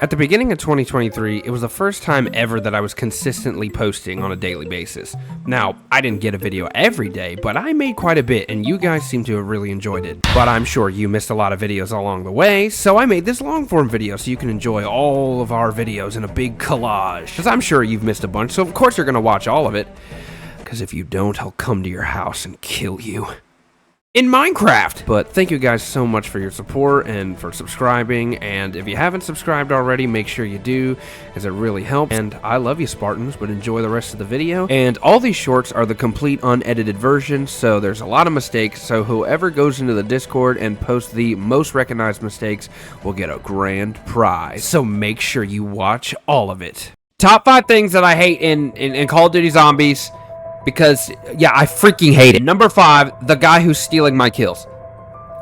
At the beginning of 2023, it was the first time ever that I was consistently posting on a daily basis. Now, I didn't get a video every day, but I made quite a bit, and you guys seem to have really enjoyed it. But I'm sure you missed a lot of videos along the way, so I made this long-form video so you can enjoy all of our videos in a big collage. Because I'm sure you've missed a bunch, so of course you're going to watch all of it. Because if you don't, I'll come to your house and kill you. In Minecraft! But thank you guys so much for your support and for subscribing, and if you haven't subscribed already, make sure you do, because it really helps. And I love you, Spartans, but enjoy the rest of the video. And all these shorts are the complete unedited version, so there's a lot of mistakes, so whoever goes into the Discord and posts the most recognized mistakes will get a grand prize. So make sure you watch all of it. Top 5 things that I hate in Call of Duty Zombies. Because, yeah, I freaking hate it. Number 5, the guy who's stealing my kills.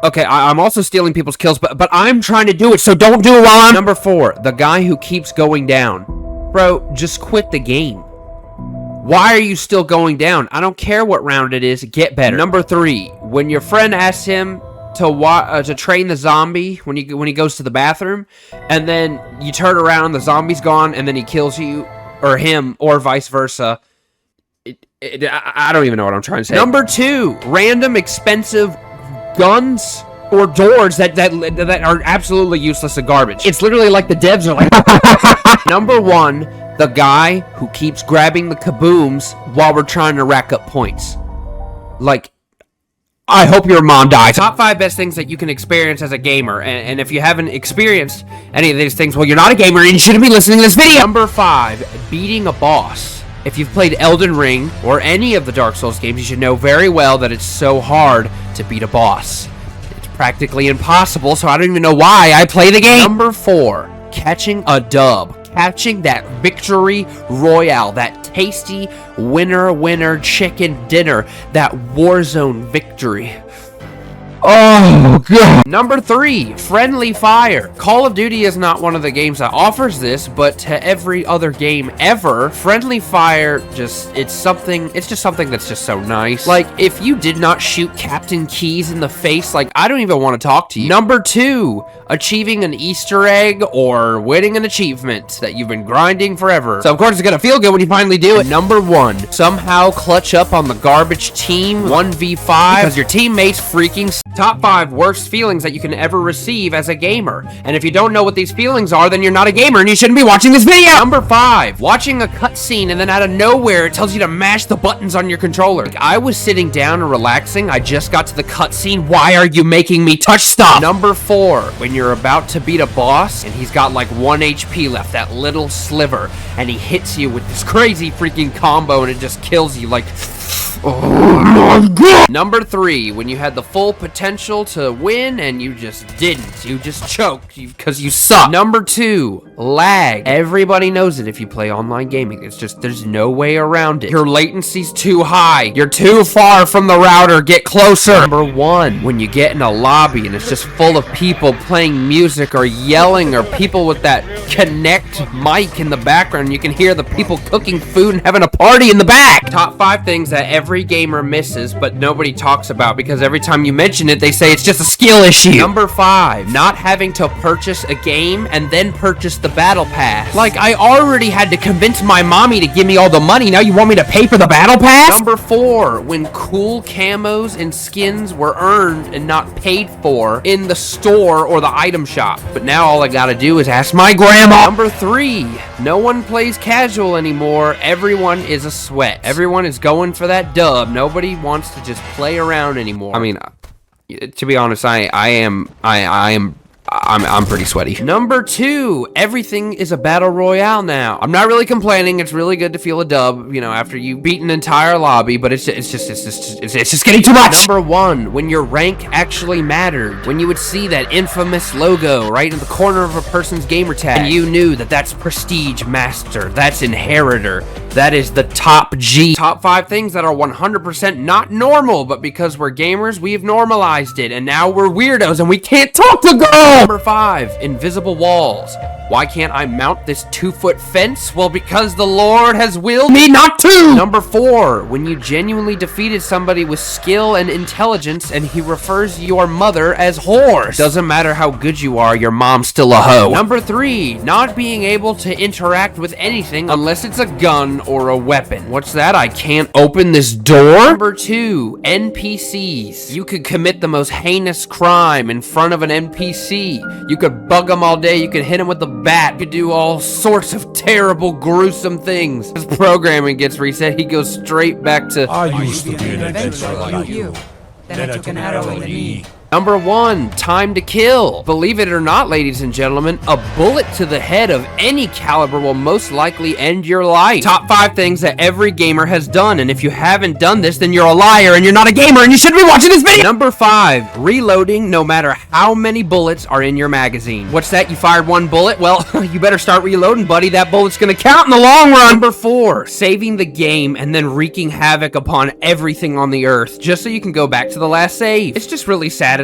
Okay, I'm also stealing people's kills, but I'm trying to do it, so don't do it while I'm... Number 4, the guy who keeps going down. Bro, just quit the game. Why are you still going down? I don't care what round it is, get better. Number 3, when your friend asks him to train the zombie when he goes to the bathroom, and then you turn around, the zombie's gone, and then he kills you, or him, or vice versa. I don't even know what I'm trying to say. Number 2, random expensive guns or doors that are absolutely useless and garbage. It's literally like the devs are like... Number 1, the guy who keeps grabbing the kabooms while we're trying to rack up points. Like, I hope your mom dies. Top 5 best things that you can experience as a gamer. And if you haven't experienced any of these things, well, you're not a gamer and you shouldn't be listening to this video. Number 5, beating a boss. If you've played Elden Ring or any of the Dark Souls games, you should know very well that it's so hard to beat a boss. It's practically impossible, so I don't even know why I play the game. Number 4, catching a dub. Catching that victory royale, that tasty winner chicken dinner, that Warzone victory. Oh, God. Number 3, friendly fire. Call of Duty is not one of the games that offers this, but to every other game ever, friendly fire it's just something that's just so nice. Like, if you did not shoot Captain Keys in the face, like, I don't even want to talk to you. Number 2, achieving an Easter egg or winning an achievement that you've been grinding forever. So, of course, it's gonna feel good when you finally do it. Number 1, somehow clutch up on the garbage team 1v5 because your teammates freaking... Top 5 worst feelings that you can ever receive as a gamer. And if you don't know what these feelings are, then you're not a gamer and you shouldn't be watching this video. Number 5, watching a cutscene and then out of nowhere it tells you to mash the buttons on your controller. Like, I was sitting down and relaxing, I just got to the cutscene, why are you making me touch stuff? Number 4, when you're about to beat a boss and he's got like 1 HP left, that little sliver, and he hits you with this crazy freaking combo and it just kills you like... Oh my God! Number 3, when you had the full potential to win and you just didn't. You just choked because you suck. Number 2, lag. Everybody knows it if you play online gaming. It's just, there's no way around it. Your latency's too high. You're too far from the router. Get closer. Number 1, when you get in a lobby and it's just full of people playing music or yelling, or people with that Connect mic in the background. You can hear the people cooking food and having a party in the back. Top 5 things that every gamer misses, but nobody talks about because every time you mention it, they say it's just a skill issue. Number 5, not having to purchase a game and then purchase the battle pass. Like, I already had to convince my mommy to give me all the money. Now you want me to pay for the battle pass? Number 4, when cool camos and skins were earned and not paid for in the store or the item shop. But now all I gotta do is ask my grandma. Number 3, no one plays casual anymore. Everyone is a sweat. Everyone is going for that dub. Nobody wants to just play around anymore. I mean, to be honest, I'm pretty sweaty. Number 2, everything is a battle royale now. I'm not really complaining. It's really good to feel a dub, you know, after you beat an entire lobby, but it's just getting too much. Number 1, when your rank actually mattered, when you would see that infamous logo right in the corner of a person's gamer tag, and you knew that that's Prestige Master, that's Inheritor, that is the top G. Top 5 things that are 100% not normal, but because we're gamers, we've normalized it, and now we're weirdos and we can't talk to girls. Number 5, invisible walls. Why can't I mount this 2-foot fence? Well, because the Lord has willed me not to! Number 4, when you genuinely defeated somebody with skill and intelligence and he refers your mother as horse. Doesn't matter how good you are, your mom's still a hoe. Number 3, not being able to interact with anything unless it's a gun or a weapon. What's that? I can't open this door? Number 2, NPCs. You could commit the most heinous crime in front of an NPC. You could bug them all day, you could hit them with a bat, you could do all sorts of terrible, gruesome things. His programming gets reset, he goes straight back to, I used to be an adventurer like you. Then I took an arrow in the knee. Number 1, time to kill. Believe it or not, ladies and gentlemen, a bullet to the head of any caliber will most likely end your life. Top 5 things that every gamer has done, and if you haven't done this, then you're a liar and you're not a gamer and you shouldn't be watching this video. Number 5, reloading no matter how many bullets are in your magazine. What's that? You fired 1 bullet? Well, you better start reloading, buddy. That bullet's gonna count in the long run. Number 4, saving the game and then wreaking havoc upon everything on the earth just so you can go back to the last save. It's just really satisfying,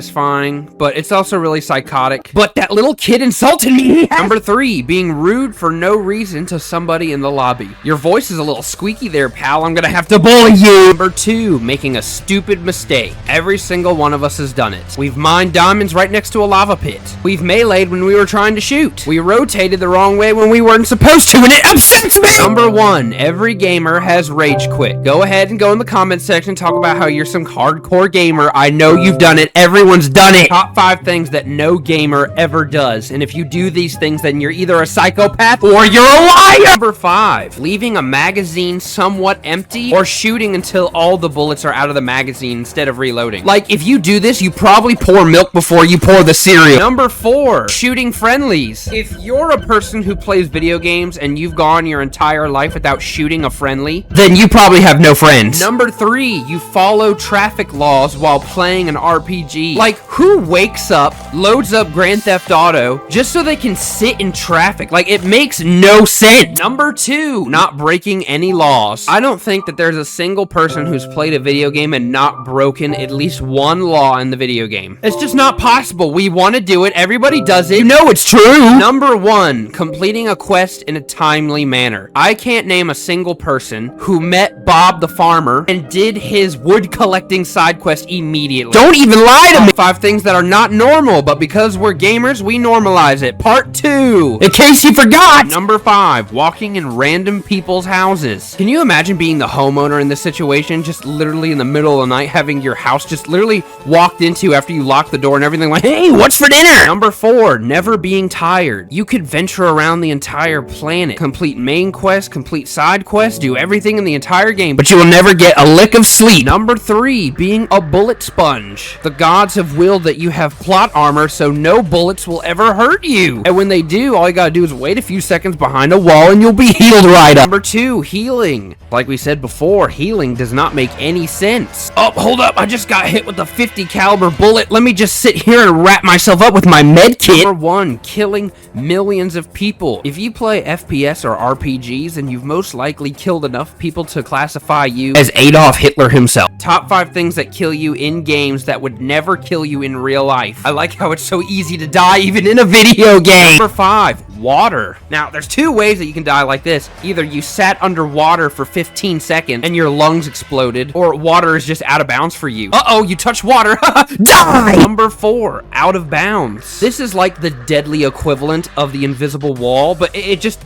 but it's also really psychotic. But that little kid insulted me. Number 3, being rude for no reason to somebody in the lobby. Your voice is a little squeaky there, pal. I'm gonna have to bully you. Number 2, making a stupid mistake. Every single one of us has done it. We've mined diamonds right next to a lava pit. We've meleeed when we were trying to shoot. We rotated the wrong way when we weren't supposed to, and it upsets me. Number 1, every gamer has rage quit. Go ahead and go in the comment section, talk about how you're some hardcore gamer. I know you've done it. Everyone's done it. Top 5 things that no gamer ever does, and if you do these things, then you're either a psychopath or you're a liar. Number 5, leaving a magazine somewhat empty or shooting until all the bullets are out of the magazine instead of reloading. Like, if you do this, you probably pour milk before you pour the cereal. Number 4, shooting friendlies. If you're a person who plays video games and you've gone your entire life without shooting a friendly, then you probably have no friends. Number 3, you follow traffic laws while playing an RPG. Like, who wakes up, loads up Grand Theft Auto just so they can sit in traffic? Like, it makes no sense. Number 2, not breaking any laws. I don't think that there's a single person who's played a video game and not broken at least one law in the video game. It's just not possible. We want to do it. Everybody does it. You know it's true. Number 1, completing a quest in a timely manner. I can't name a single person who met Bob the farmer and did his wood collecting side quest immediately. Don't even lie to me. 5 things that are not normal, but because we're gamers, we normalize it. Part 2, in case you forgot. Number 5, walking in random people's houses. Can you imagine being the homeowner in this situation, just literally in the middle of the night, having your house just literally walked into after you lock the door and everything, like, hey, what's for dinner? Number 4, never being tired. You could venture around the entire planet, complete main quests, complete side quests, do everything in the entire game, but you will never get a lick of sleep. Number 3, being a bullet sponge. The gods have willed that you have plot armor so no bullets will ever hurt you. And when they do, all you gotta do is wait a few seconds behind a wall and you'll be healed right up. Number 2, healing. Like we said before, healing does not make any sense. Oh, hold up, I just got hit with a 50 caliber bullet. Let me just sit here and wrap myself up with my med kit. Number 1, killing millions of people. If you play FPS or RPGs, then you've most likely killed enough people to classify you as Adolf Hitler himself. Top 5 things that kill you in games that would never kill you in real life. I like how it's so easy to die even in a video game. Number 5, water. Now, there's 2 ways that you can die like this. Either you sat underwater for 15 seconds and your lungs exploded, or water is just out of bounds for you. Uh-oh, you touched water. Die! Number 4, out of bounds. This is like the deadly equivalent of the invisible wall, but it just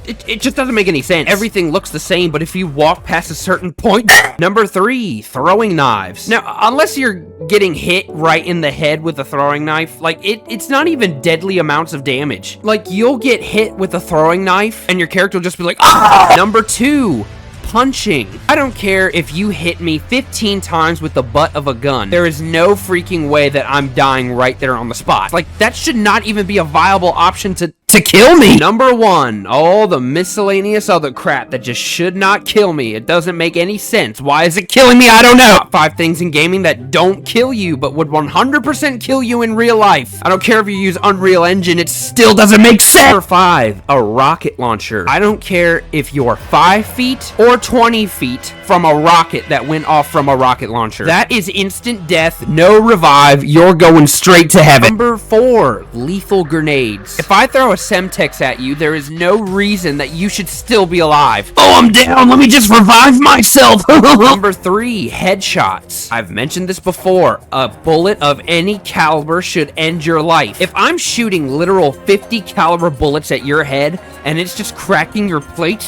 doesn't make any sense. Everything looks the same, but if you walk past a certain point. Number 3, throwing knives. Now, unless you're getting hit right in the head with a throwing knife, like, it's not even deadly amounts of damage. Like, you'll get hit with a throwing knife and your character will just be like, ah! Number 2, punching. I don't care if you hit me 15 times with the butt of a gun. There is no freaking way that I'm dying right there on the spot. Like, that should not even be a viable option to kill me. Number 1, all the miscellaneous other crap that just should not kill me. It doesn't make any sense. Why is it killing me? I don't know. Top 5 things in gaming that don't kill you, but would 100% kill you in real life. I don't care if you use Unreal Engine, it still doesn't make sense. Number 5, a rocket launcher. I don't care if you're 5 feet or 20 feet from a rocket that went off from a rocket launcher. That is instant death, no revive, you're going straight to heaven. Number 4, lethal grenades. If I throw a Semtex at you, there is no reason that you should still be alive. Oh, I'm down. Let me just revive myself. Number 3, headshots. I've mentioned this before. A bullet of any caliber should end your life. If I'm shooting literal 50 caliber bullets at your head and it's just cracking your plate,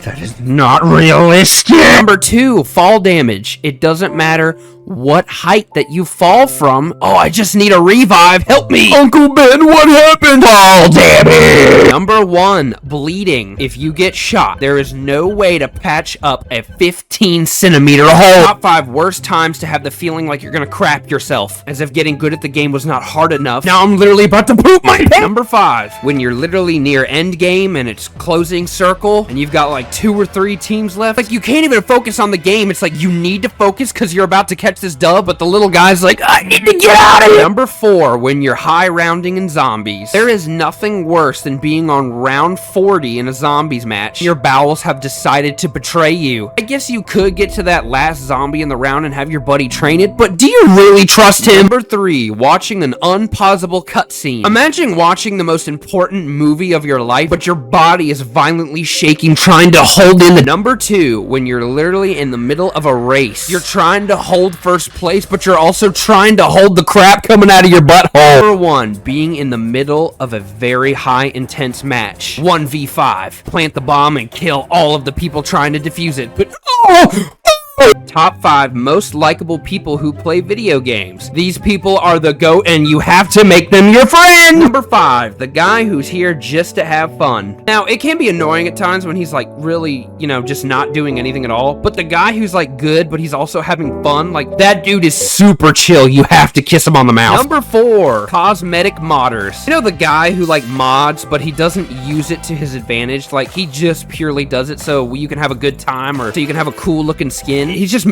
that is not realistic. Number 2, fall damage. It doesn't matter what height that you fall from. Oh, I just need a revive. Help me. Uncle Ben, what happened? Fall damage. Number 1, bleeding. If you get shot, there is no way to patch up a 15 centimeter hole. Top 5 worst times to have the feeling like you're gonna crap yourself. As if getting good at the game was not hard enough. Now I'm literally about to poop my pants. Number 5, when you're literally near end game and it's closing circle and you've got like 2 or 3 teams left. Like, you can't even focus on the game. It's like you need to focus because you're about to catch this dub, but the little guy's like, I need to get out of here. Number 4, when you're high rounding in zombies. There is nothing worse than being on round 40 in a zombies match. Your bowels have decided to betray you. I guess you could get to that last zombie in the round and have your buddy train it, but do you really trust him? Number 3, watching an unpausable cutscene. Imagine watching the most important movie of your life, but your body is violently shaking trying to hold in the... Number 2, when you're literally in the middle of a race. You're trying to hold first place, but you're also trying to hold the crap coming out of your butthole. Number 1, being in the middle of a very high intense match. 1v5. Plant the bomb and kill all of the people trying to defuse it. But Top 5 most likable people who play video games. These people are the GOAT and you have to make them your friend. Number 5, the guy who's here just to have fun. Now, it can be annoying at times when he's like really, just not doing anything at all. But the guy who's like good, but he's also having fun, like that dude is super chill. You have to kiss him on the mouth. Number 4, cosmetic modders. You know the guy who like mods, but he doesn't use it to his advantage. Like he just purely does it so you can have a good time or so you can have a cool looking skin. He just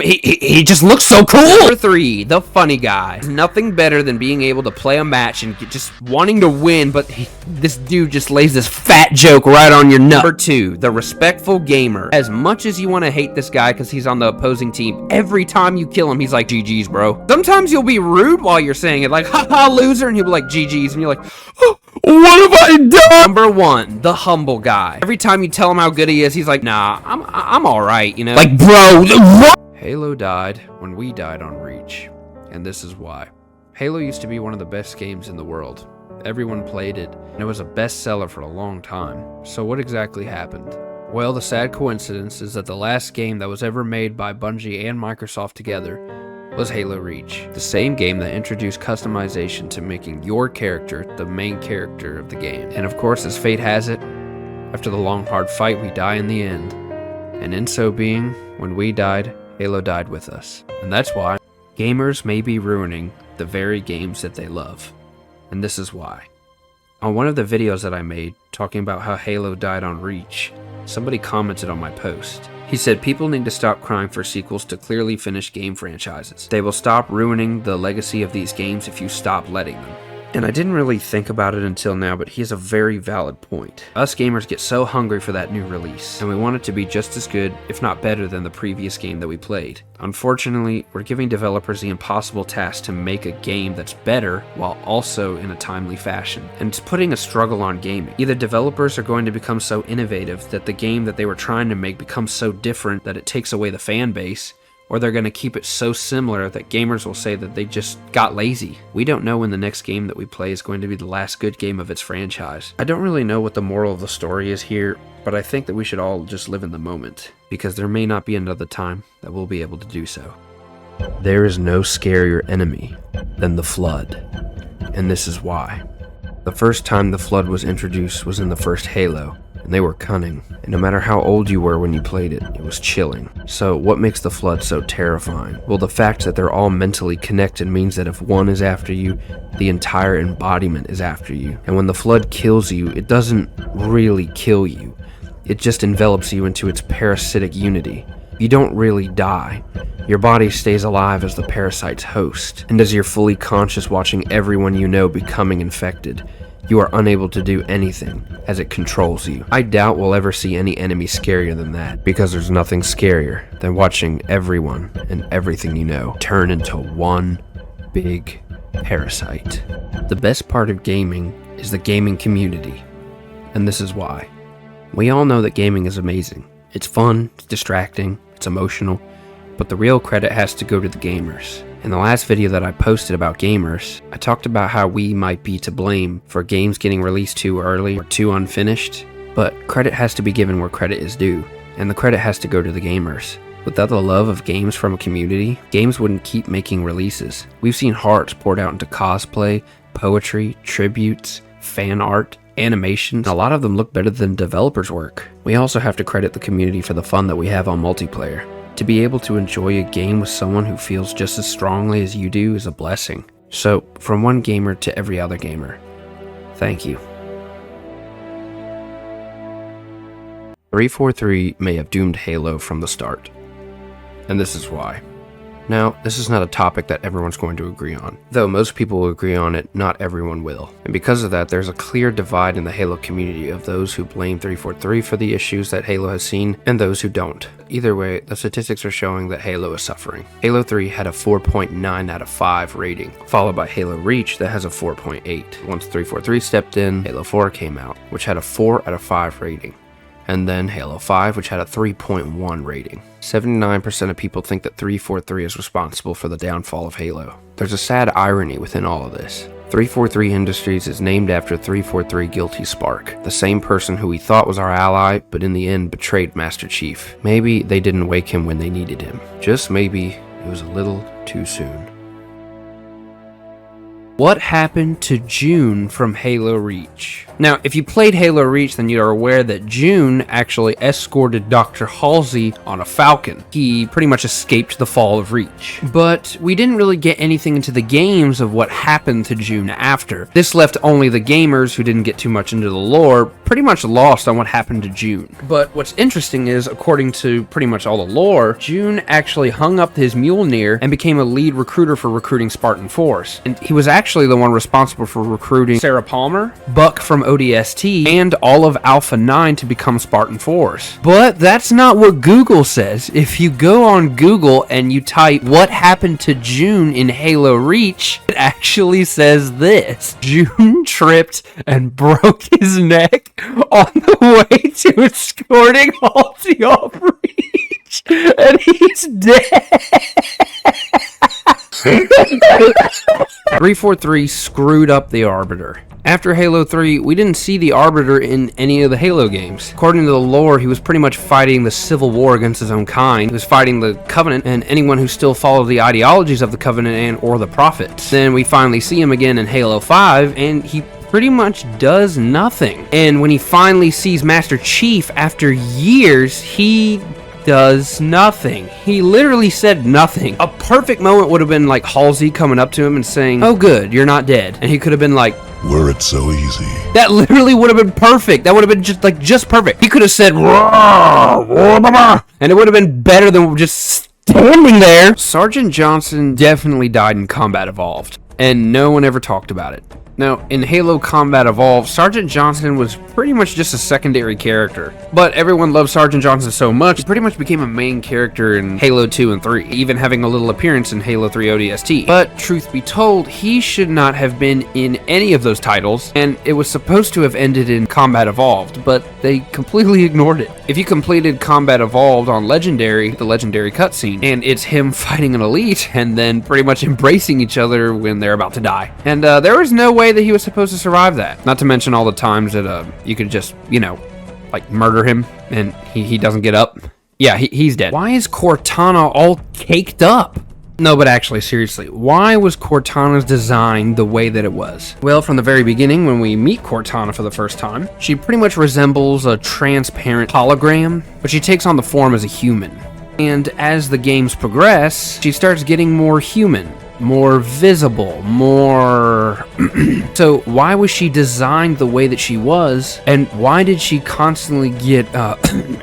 looks so cool. Number 3, the funny guy. There's nothing better than being able to play a match and just wanting to win, but this dude just lays this fat joke right on your nut. Number 2, the respectful gamer. As much as you want to hate this guy because he's on the opposing team, every time you kill him, he's like, GG's, bro. Sometimes you'll be rude while you're saying it, like, haha, loser, and he'll be like, GG's, and you're like, oh, what have I done? Number 1, the humble guy. Every time you tell him how good he is, he's like, nah, I'm all right, Like, bro, what? Halo died when we died on Reach, and this is why. Halo used to be one of the best games in the world. Everyone played it, and it was a bestseller for a long time. So what exactly happened? Well, the sad coincidence is that the last game that was ever made by Bungie and Microsoft together was Halo Reach, the same game that introduced customization to making your character the main character of the game. And of course, as fate has it, after the long hard fight, we die in the end. And in so being, when we died, Halo died with us. And that's why gamers may be ruining the very games that they love. And this is why. On one of the videos that I made talking about how Halo died on Reach, somebody commented on my post. He said people need to stop crying for sequels to clearly finished game franchises. They will stop ruining the legacy of these games if you stop letting them. And I didn't really think about it until now, but he has a very valid point. Us gamers get so hungry for that new release, and we want it to be just as good, if not better, than the previous game that we played. Unfortunately, we're giving developers the impossible task to make a game that's better, while also in a timely fashion. And it's putting a struggle on gaming. Either developers are going to become so innovative that the game that they were trying to make becomes so different that it takes away the fan base, or they're going to keep it so similar that gamers will say that they just got lazy. We don't know when the next game that we play is going to be the last good game of its franchise. I don't really know what the moral of the story is here, but I think that we should all just live in the moment, because there may not be another time that we'll be able to do so. There is no scarier enemy than the Flood, and this is why. The first time the Flood was introduced was in the first Halo, and they were cunning, and no matter how old you were when you played it, it was chilling. So what makes the Flood so terrifying? Well, the fact that they're all mentally connected means that if one is after you, the entire embodiment is after you. And when the Flood kills you, it doesn't really kill you. It just envelops you into its parasitic unity. You don't really die. Your body stays alive as the parasite's host, and as you're fully conscious watching everyone you know becoming infected, you are unable to do anything as it controls you. I doubt we'll ever see any enemy scarier than that, because there's nothing scarier than watching everyone and everything you know turn into one big parasite. The best part of gaming is the gaming community. and this is why. We all know that gaming is amazing. It's fun, it's distracting, it's emotional, but the real credit has to go to the gamers. In the last video that I posted about gamers, I talked about how we might be to blame for games getting released too early or too unfinished, but credit has to be given where credit is due, and the credit has to go to the gamers. Without the love of games from a community, games wouldn't keep making releases. We've seen hearts poured out into cosplay, poetry, tributes, fan art, animations. A lot of them look better than developers' work. We also have to credit the community for the fun that we have on multiplayer. To be able to enjoy a game with someone who feels just as strongly as you do is a blessing. So, from one gamer to every other gamer, thank you. 343 may have doomed Halo from the start, and this is why. Now, this is not a topic that everyone's going to agree on. Though most people will agree on it, not everyone will. And because of that, there's a clear divide in the Halo community of those who blame 343 for the issues that Halo has seen, and those who don't. Either way, the statistics are showing that Halo is suffering. Halo 3 had a 4.9 out of 5 rating, followed by Halo Reach that has a 4.8. Once 343 stepped in, Halo 4 came out, which had a 4 out of 5 rating. And then Halo 5, which had a 3.1 rating. 79% of people think that 343 is responsible for the downfall of Halo. There's a sad irony within all of this. 343 Industries is named after 343 Guilty Spark, the same person who we thought was our ally, but in the end betrayed Master Chief. Maybe they didn't wake him when they needed him. Just maybe it was a little too soon. What happened to June from Halo Reach? Now, if you played Halo Reach, then you are aware that June actually escorted Dr. Halsey on a Falcon. He pretty much escaped the fall of Reach. But we didn't really get anything into the games of what happened to June after. This left only the gamers who didn't get too much into the lore pretty much lost on what happened to June. But what's interesting is, according to pretty much all the lore, June actually hung up his Mjolnir and became a lead recruiter for recruiting Spartan Force. And he was actually the one responsible for recruiting Sarah Palmer, Buck from ODST, and all of Alpha 9 to become Spartan Force. But that's not what Google says. If you go on Google and you type what happened to June in Halo Reach, it actually says this: June tripped and broke his neck on the way to escorting Halsey off Reach, and he's dead. 343 screwed up the Arbiter. After Halo 3, we didn't see the Arbiter in any of the Halo games. According to the lore, he was pretty much fighting the civil war against his own kind. He was fighting the Covenant and anyone who still followed the ideologies of the Covenant and or the Prophets. Then we finally see him again in Halo 5, and he pretty much does nothing. And when he finally sees Master Chief after years, he does nothing. He literally said nothing. A perfect moment would have been like Halsey coming up to him and saying, "Oh good, you're not dead." And he could have been like, "Were it so easy." That literally would have been perfect. That would have been just perfect. He could have said, and it would have been better than just standing there. Sergeant Johnson definitely died in Combat Evolved, and no one ever talked about it. Now, in Halo Combat Evolved, Sergeant Johnson was pretty much just a secondary character, but everyone loved Sergeant Johnson so much, he pretty much became a main character in Halo 2 and 3, even having a little appearance in Halo 3 ODST. But truth be told, he should not have been in any of those titles, and it was supposed to have ended in Combat Evolved, but they completely ignored it. If you completed Combat Evolved on Legendary, the Legendary cutscene, and it's him fighting an elite, and then pretty much embracing each other when they're about to die. And there was no way that he was supposed to survive that. Not to mention all the times that you could just, like murder him and he doesn't get up. Yeah, he's dead. Why is Cortana all caked up? No, but actually, seriously, why was Cortana's design the way that it was? Well, from the very beginning, when we meet Cortana for the first time, she pretty much resembles a transparent hologram, but she takes on the form as a human. And as the games progress, she starts getting more human, more visible, more... So why was she designed the way that she was, and why did she constantly get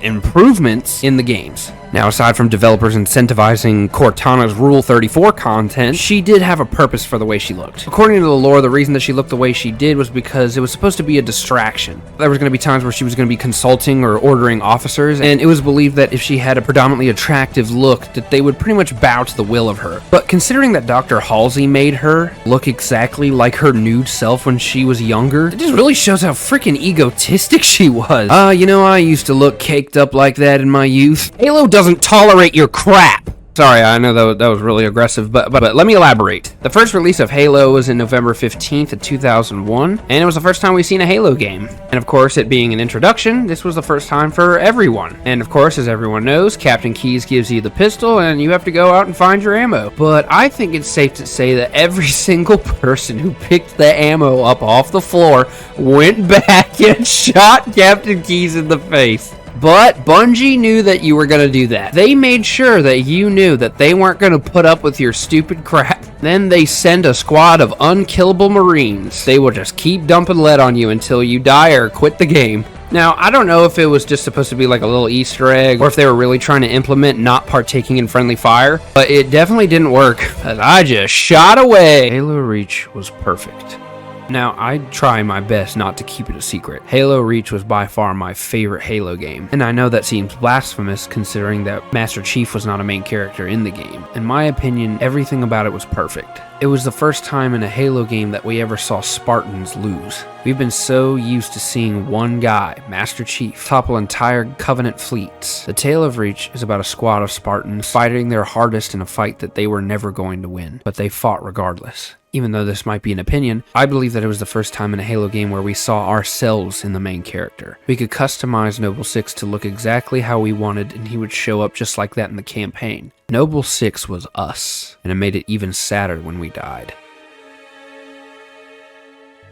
improvements in the games? Now, aside from developers incentivizing Cortana's Rule 34 content, she did have a purpose for the way she looked. According to the lore, the reason that she looked the way she did was because it was supposed to be a distraction. There was going to be times where she was going to be consulting or ordering officers, and it was believed that if she had a predominantly attractive look, that they would pretty much bow to the will of her. But considering that Dr. Halsey made her look exactly like her nude self when she was younger, it just really shows how freaking egotistic she was. I used to look caked up like that in my youth. Halo doesn't tolerate your crap. Sorry, I know that was really aggressive, but let me elaborate. The first release of Halo was in November 15th of 2001, and it was the first time we've seen a Halo game. And of course, it being an introduction, this was the first time for everyone. And of course, as everyone knows, Captain Keyes gives you the pistol, and you have to go out and find your ammo. But I think it's safe to say that every single person who picked the ammo up off the floor went back and shot Captain Keyes in the face. But Bungie knew that you were going to do that. They made sure that you knew that they weren't going to put up with your stupid crap. Then they send a squad of unkillable Marines. They will just keep dumping lead on you until you die or quit the game. Now, I don't know if it was just supposed to be like a little Easter egg, or if they were really trying to implement not partaking in friendly fire, but it definitely didn't work, as I just shot away. Halo Reach was perfect. Now, I try my best not to keep it a secret. Halo Reach was by far my favorite Halo game, and I know that seems blasphemous considering that Master Chief was not a main character in the game. In my opinion, everything about it was perfect. It was the first time in a Halo game that we ever saw Spartans lose. We've been so used to seeing one guy, Master Chief, topple entire Covenant fleets. The Tale of Reach is about a squad of Spartans fighting their hardest in a fight that they were never going to win, but they fought regardless. Even though this might be an opinion, I believe that it was the first time in a Halo game where we saw ourselves in the main character. We could customize Noble Six to look exactly how we wanted, and he would show up just like that in the campaign. Noble Six was us, and it made it even sadder when we died.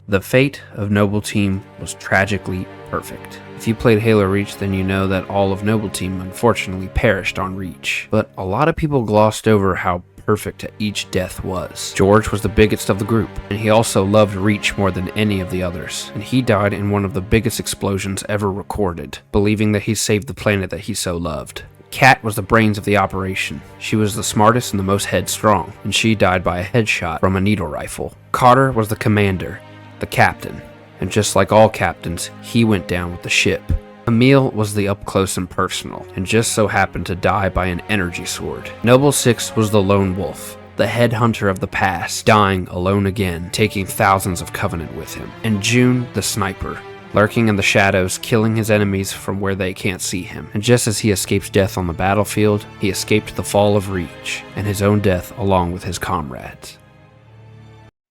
The fate of Noble Team was tragically perfect. If you played Halo Reach, then you know that all of Noble Team unfortunately perished on Reach. But a lot of people glossed over how perfect each death was. George was the biggest of the group, and he also loved Reach more than any of the others, and he died in one of the biggest explosions ever recorded, believing that he saved the planet that he so loved. Kat was the brains of the operation. She was the smartest and the most headstrong, and she died by a headshot from a needle rifle. Carter was the commander, the captain, and just like all captains, he went down with the ship. Emil was the up-close and personal, and just so happened to die by an energy sword. Noble Six was the lone wolf, the headhunter of the past, dying alone again, taking thousands of Covenant with him. And June, the sniper, lurking in the shadows, killing his enemies from where they can't see him. And just as he escapes death on the battlefield, he escaped the fall of Reach, and his own death along with his comrades.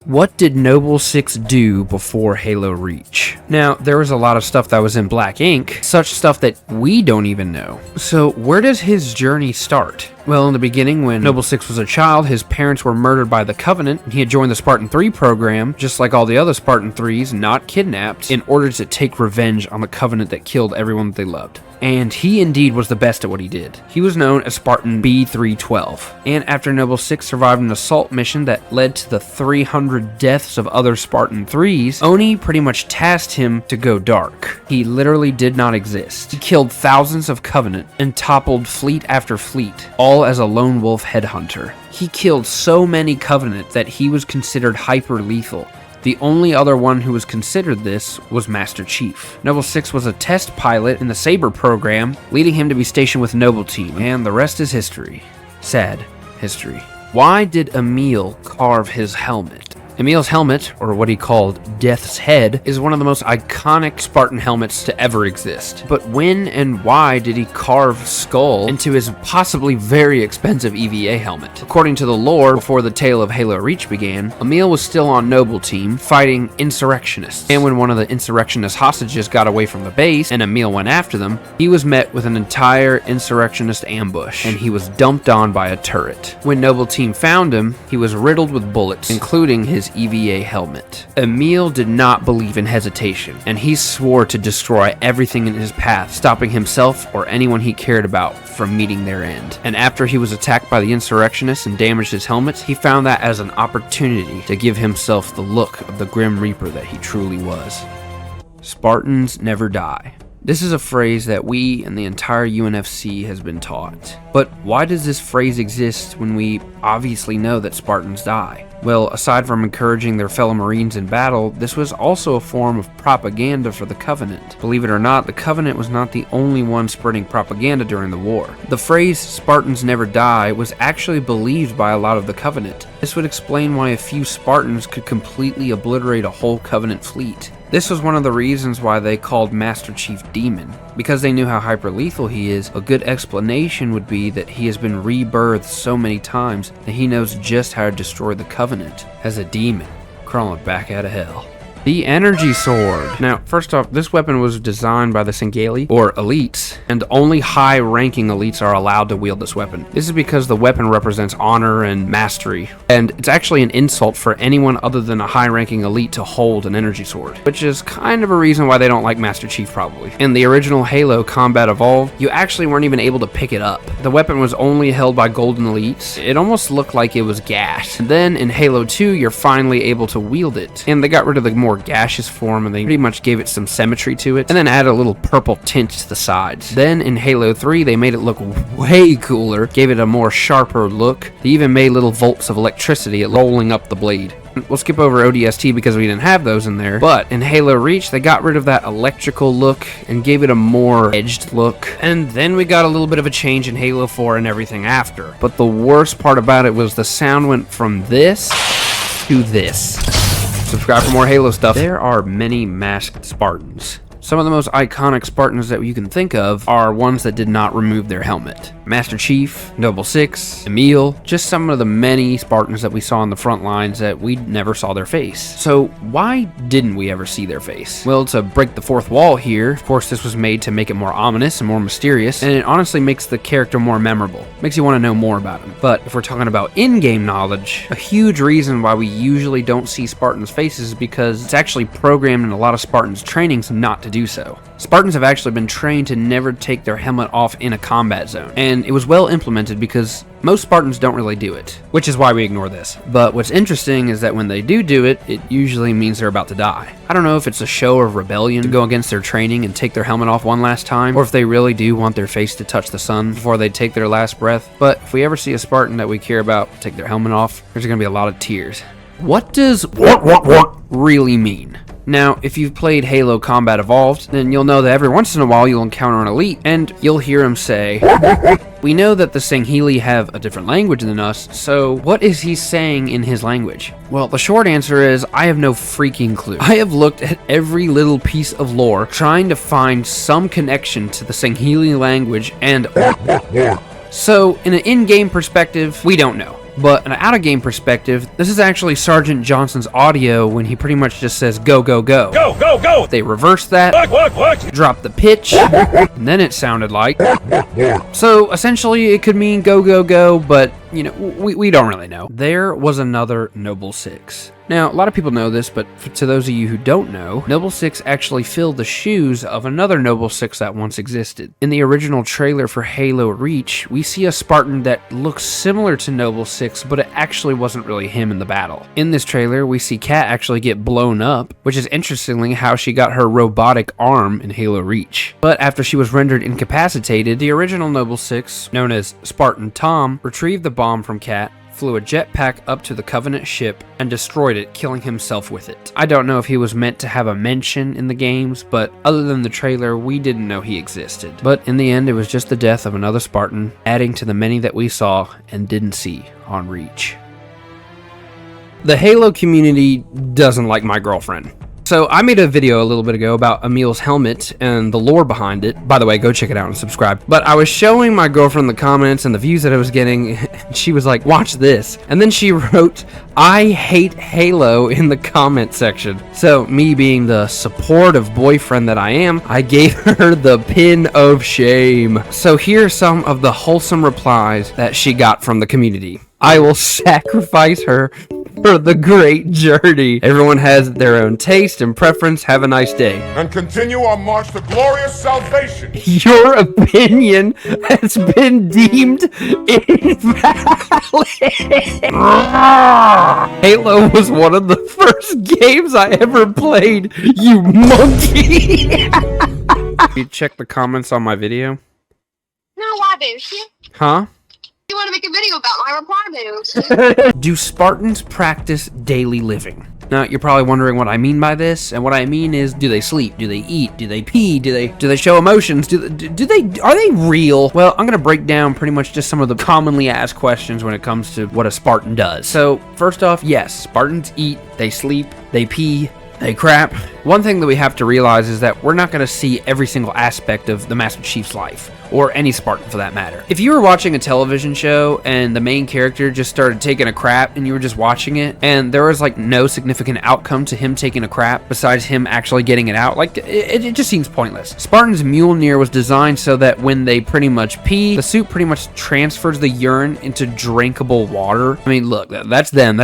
What did Noble Six do before Halo Reach? Now, there was a lot of stuff that was in black ink, such stuff that we don't even know. So, where does his journey start? Well, in the beginning, when Noble Six was a child, his parents were murdered by the Covenant, and he had joined the Spartan 3 program, just like all the other Spartan 3s, not kidnapped, in order to take revenge on the Covenant that killed everyone that they loved. And he indeed was the best at what he did. He was known as Spartan B312. And after Noble Six survived an assault mission that led to the 300 deaths of other Spartan 3s, Oni pretty much tasked him to go dark. He literally did not exist. He killed thousands of Covenant and toppled fleet after fleet, all as a lone wolf headhunter. He killed so many Covenant that he was considered hyper-lethal. The only other one who was considered this was Master Chief. Noble Six was a test pilot in the Saber program, leading him to be stationed with Noble Team, and the rest is history. Sad history. Why did Emil carve his helmet? Emil's helmet, or what he called Death's Head, is one of the most iconic Spartan helmets to ever exist. But when and why did he carve Skull into his possibly very expensive EVA helmet? According to the lore, before the tale of Halo Reach began, Emil was still on Noble Team, fighting insurrectionists. And when one of the insurrectionist hostages got away from the base, and Emil went after them, he was met with an entire insurrectionist ambush, and he was dumped on by a turret. When Noble Team found him, he was riddled with bullets, including his EVA helmet. Emil did not believe in hesitation, and he swore to destroy everything in his path, stopping himself or anyone he cared about from meeting their end. And after he was attacked by the insurrectionists and damaged his helmet, he found that as an opportunity to give himself the look of the Grim Reaper that he truly was. Spartans never die. This is a phrase that we and the entire UNFC has been taught. But why does this phrase exist when we obviously know that Spartans die? Well, aside from encouraging their fellow Marines in battle, this was also a form of propaganda for the Covenant. Believe it or not, the Covenant was not the only one spreading propaganda during the war. The phrase "Spartans never die" was actually believed by a lot of the Covenant. This would explain why a few Spartans could completely obliterate a whole Covenant fleet. This was one of the reasons why they called Master Chief Demon. Because they knew how hyper-lethal he is, a good explanation would be that he has been rebirthed so many times that he knows just how to destroy the Covenant as a demon, crawling back out of hell. The Energy Sword. Now, first off, this weapon was designed by the Singeli, or elites, and only high-ranking elites are allowed to wield this weapon. This is because the weapon represents honor and mastery, and it's actually an insult for anyone other than a high-ranking elite to hold an energy sword, which is kind of a reason why they don't like Master Chief, probably. In the original Halo Combat Evolved, you actually weren't even able to pick it up. The weapon was only held by golden elites. It almost looked like it was gas. And then in Halo 2, you're finally able to wield it, and they got rid of the more gaseous form and they pretty much gave it some symmetry to it and then added a little purple tint to the sides. Then in Halo 3 they made it look way cooler, gave it a more sharper look. They even made little volts of electricity rolling up the blade. We'll skip over ODST because we didn't have those in there, but in Halo Reach they got rid of that electrical look and gave it a more edged look. And then we got a little bit of a change in Halo 4 and everything after. But the worst part about it was the sound went from this to this. Subscribe for more Halo stuff. There are many masked Spartans. Some of the most iconic Spartans that you can think of are ones that did not remove their helmet. Master Chief, Noble Six, Emil, just some of the many Spartans that we saw on the front lines that we never saw their face. So why didn't we ever see their face? Well, to break the fourth wall here, of course this was made to make it more ominous and more mysterious, and it honestly makes the character more memorable. Makes you want to know more about him. But if we're talking about in-game knowledge, a huge reason why we usually don't see Spartans' faces is because it's actually programmed in a lot of Spartans' trainings not to do so. Spartans have actually been trained to never take their helmet off in a combat zone, and it was well implemented because most Spartans don't really do it, which is why we ignore this. But what's interesting is that when they do it, it usually means they're about to die. I don't know if it's a show of rebellion to go against their training and take their helmet off one last time, or if they really do want their face to touch the sun before they take their last breath. But if we ever see a Spartan that we care about take their helmet off, there's gonna be a lot of tears. What does what really mean? Now, if you've played Halo Combat Evolved, then you'll know that every once in a while you'll encounter an elite, and you'll hear him say, "We know that the Sangheili have a different language than us, so what is he saying in his language?" Well, the short answer is, I have no freaking clue. I have looked at every little piece of lore, trying to find some connection to the Sangheili language, and so, in an in-game perspective, we don't know. But in an out-of-game perspective, this is actually Sergeant Johnson's audio when he pretty much just says, "Go, go, go." Go, go, go! They reversed that, what? Dropped the pitch, and then it sounded like. So, essentially, it could mean go, go, go, but, you know, we don't really know. There was another Noble Six. Now, a lot of people know this, but to those of you who don't know, Noble Six actually filled the shoes of another Noble Six that once existed. In the original trailer for Halo Reach, we see a Spartan that looks similar to Noble Six, but it actually wasn't really him in the battle. In this trailer, we see Kat actually get blown up, which is interestingly how she got her robotic arm in Halo Reach. But after she was rendered incapacitated, the original Noble Six, known as Spartan Tom, retrieved the bomb from Kat, flew a jetpack up to the Covenant ship, and destroyed it, killing himself with it. I don't know if he was meant to have a mention in the games, but other than the trailer, we didn't know he existed. But in the end, it was just the death of another Spartan, adding to the many that we saw and didn't see on Reach. The Halo community doesn't like my girlfriend. So I made a video a little bit ago about Emil's helmet and the lore behind it. By the way, go check it out and subscribe. But I was showing my girlfriend the comments and the views that I was getting. And she was like, "Watch this." And then she wrote, "I hate Halo" in the comment section. So me being the supportive boyfriend that I am, I gave her the pin of shame. So here are some of the wholesome replies that she got from the community. "I will sacrifice her for the great journey. Everyone has their own taste and preference. Have a nice day. And continue our march to glorious salvation. Your opinion has been deemed invalid." Halo was one of the first games I ever played, you monkey. You check the comments on my video? No, why don't you? Huh? You want to make a video about my reply videos? Do Spartans practice daily living? Now, you're probably wondering what I mean by this, and what I mean is, do they sleep? Do they eat? Do they pee? Do they show emotions? Are they real? Well, I'm gonna break down pretty much just some of the commonly asked questions when it comes to what a Spartan does. So, first off, yes, Spartans eat, they sleep, they pee, they crap. One thing that we have to realize is that we're not going to see every single aspect of the Master Chief's life, or any Spartan for that matter. If you were watching a television show and the main character just started taking a crap and you were just watching it, and there was like no significant outcome to him taking a crap besides him actually getting it out, like it just seems pointless. Spartan's Mjolnir was designed so that when they pretty much pee, the suit pretty much transfers the urine into drinkable water. I mean, look, that's them.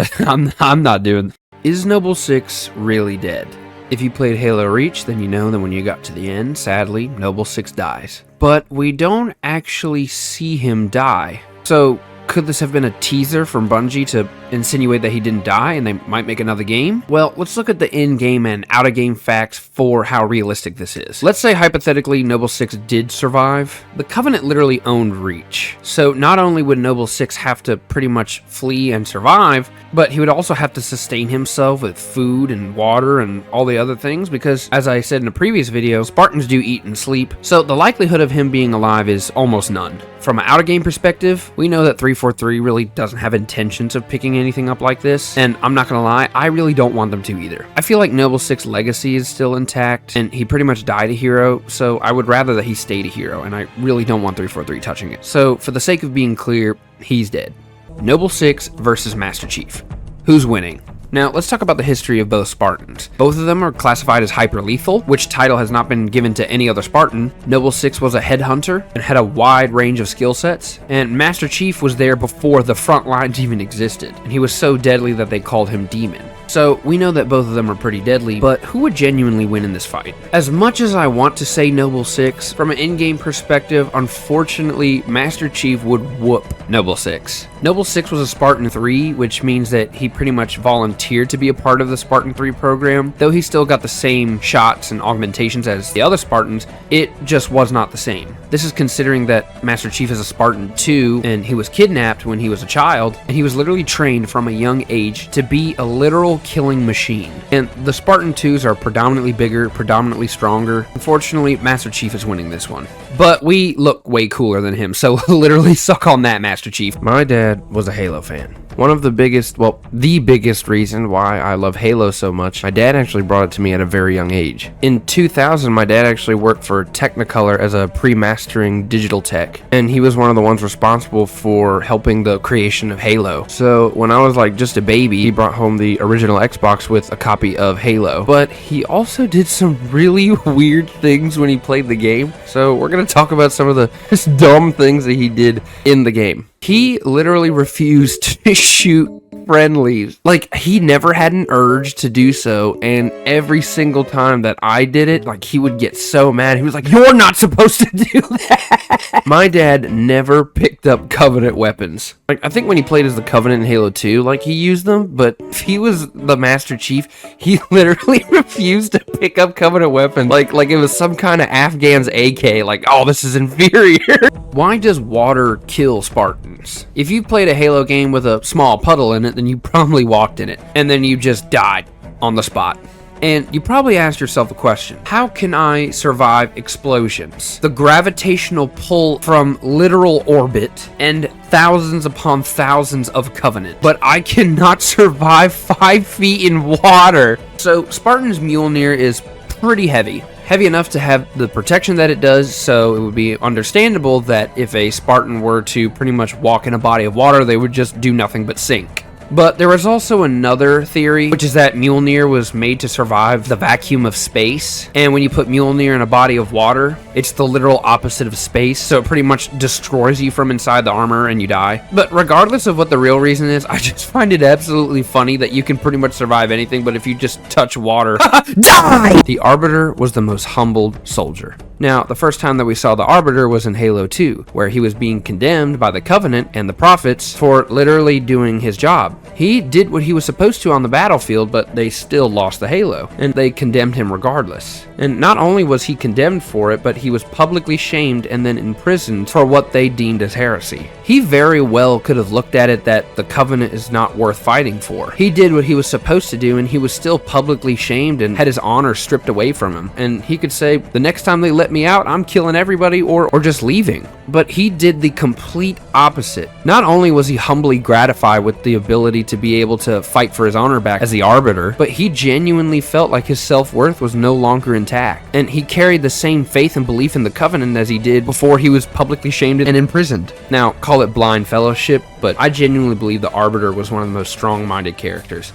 I'm not doing. Is Noble 6 really dead? If you played Halo Reach, then you know that when you got to the end, sadly, Noble 6 dies. But we don't actually see him die. So, could this have been a teaser from Bungie to insinuate that he didn't die and they might make another game? Well, let's look at the in-game and out-of-game facts for how realistic this is. Let's say, hypothetically, Noble 6 did survive. The Covenant literally owned Reach. So not only would Noble 6 have to pretty much flee and survive, but he would also have to sustain himself with food and water and all the other things because, as I said in a previous video, Spartans do eat and sleep, so the likelihood of him being alive is almost none. From an out-of-game perspective, we know that 343 really doesn't have intentions of picking anything up like this, and I'm not gonna lie, I really don't want them to either. I feel like Noble 6's legacy is still intact, and he pretty much died a hero, so I would rather that he stayed a hero, and I really don't want 343 touching it. So, for the sake of being clear, he's dead. Noble 6 versus Master Chief. Who's winning? Now, let's talk about the history of both Spartans. Both of them are classified as hyper-lethal, which title has not been given to any other Spartan. Noble 6 was a headhunter and had a wide range of skill sets, and Master Chief was there before the front lines even existed, and he was so deadly that they called him Demon. So, we know that both of them are pretty deadly, but who would genuinely win in this fight? As much as I want to say Noble 6, from an in-game perspective, unfortunately, Master Chief would whoop Noble 6. Noble 6 was a Spartan 3, which means that he pretty much volunteered to be a part of the Spartan 3 program. Though he still got the same shots and augmentations as the other Spartans, it just was not the same. This is considering that Master Chief is a Spartan 2, and he was kidnapped when he was a child, and he was literally trained from a young age to be a literal killing machine. And the Spartan 2s are predominantly bigger, predominantly stronger. Unfortunately, Master Chief is winning this one. But we look way cooler than him, so literally suck on that, Master Chief. My dad was a Halo fan. One of the biggest, well, the biggest reason why I love Halo so much, my dad actually brought it to me at a very young age. In 2000, my dad actually worked for Technicolor as a pre-mastering digital tech, and he was one of the ones responsible for helping the creation of Halo. So when I was like just a baby, he brought home the original Xbox with a copy of Halo. But he also did some really weird things when he played the game, so we're gonna talk about some of the just dumb things that he did in the game. He literally refused to shoot friendlies. Like, he never had an urge to do so, and every single time that I did it, like, he would get so mad. He was like, "You're not supposed to do that!" My dad never picked up Covenant weapons. Like, I think when he played as the Covenant in Halo 2, like, he used them, but if he was the Master Chief, he literally refused to pick up Covenant weapons. Like it was some kind of Afghan's AK, like, oh, this is inferior. Why does water kill Spartans? If you played a Halo game with a small puddle in it, then you probably walked in it, and then you just died on the spot. And you probably asked yourself the question, how can I survive explosions? The gravitational pull from literal orbit and thousands upon thousands of Covenant. But I cannot survive 5 feet in water. So Spartan's Mjolnir is pretty heavy. Heavy enough to have the protection that it does, so it would be understandable that if a Spartan were to pretty much walk in a body of water, they would just do nothing but sink. But there was also another theory, which is that Mjolnir was made to survive the vacuum of space. And when you put Mjolnir in a body of water, it's the literal opposite of space, so it pretty much destroys you from inside the armor and you die. But regardless of what the real reason is, I just find it absolutely funny that you can pretty much survive anything, but if you just touch water, die! The Arbiter was the most humbled soldier. Now, the first time that we saw the Arbiter was in Halo 2, where he was being condemned by the Covenant and the Prophets for literally doing his job. He did what he was supposed to on the battlefield, but they still lost the Halo, and they condemned him regardless. And not only was he condemned for it, but he was publicly shamed and then imprisoned for what they deemed as heresy. He very well could have looked at it that the Covenant is not worth fighting for. He did what he was supposed to do, and he was still publicly shamed and had his honor stripped away from him. And he could say, the next time they let me out, I'm killing everybody or just leaving. But he did the complete opposite. Not only was he humbly gratified with the ability to be able to fight for his honor back as the Arbiter, but he genuinely felt like his self-worth was no longer intact. And he carried the same faith and belief in the Covenant as he did before he was publicly shamed and imprisoned. Now, call it blind fellowship, but I genuinely believe the Arbiter was one of the most strong-minded characters.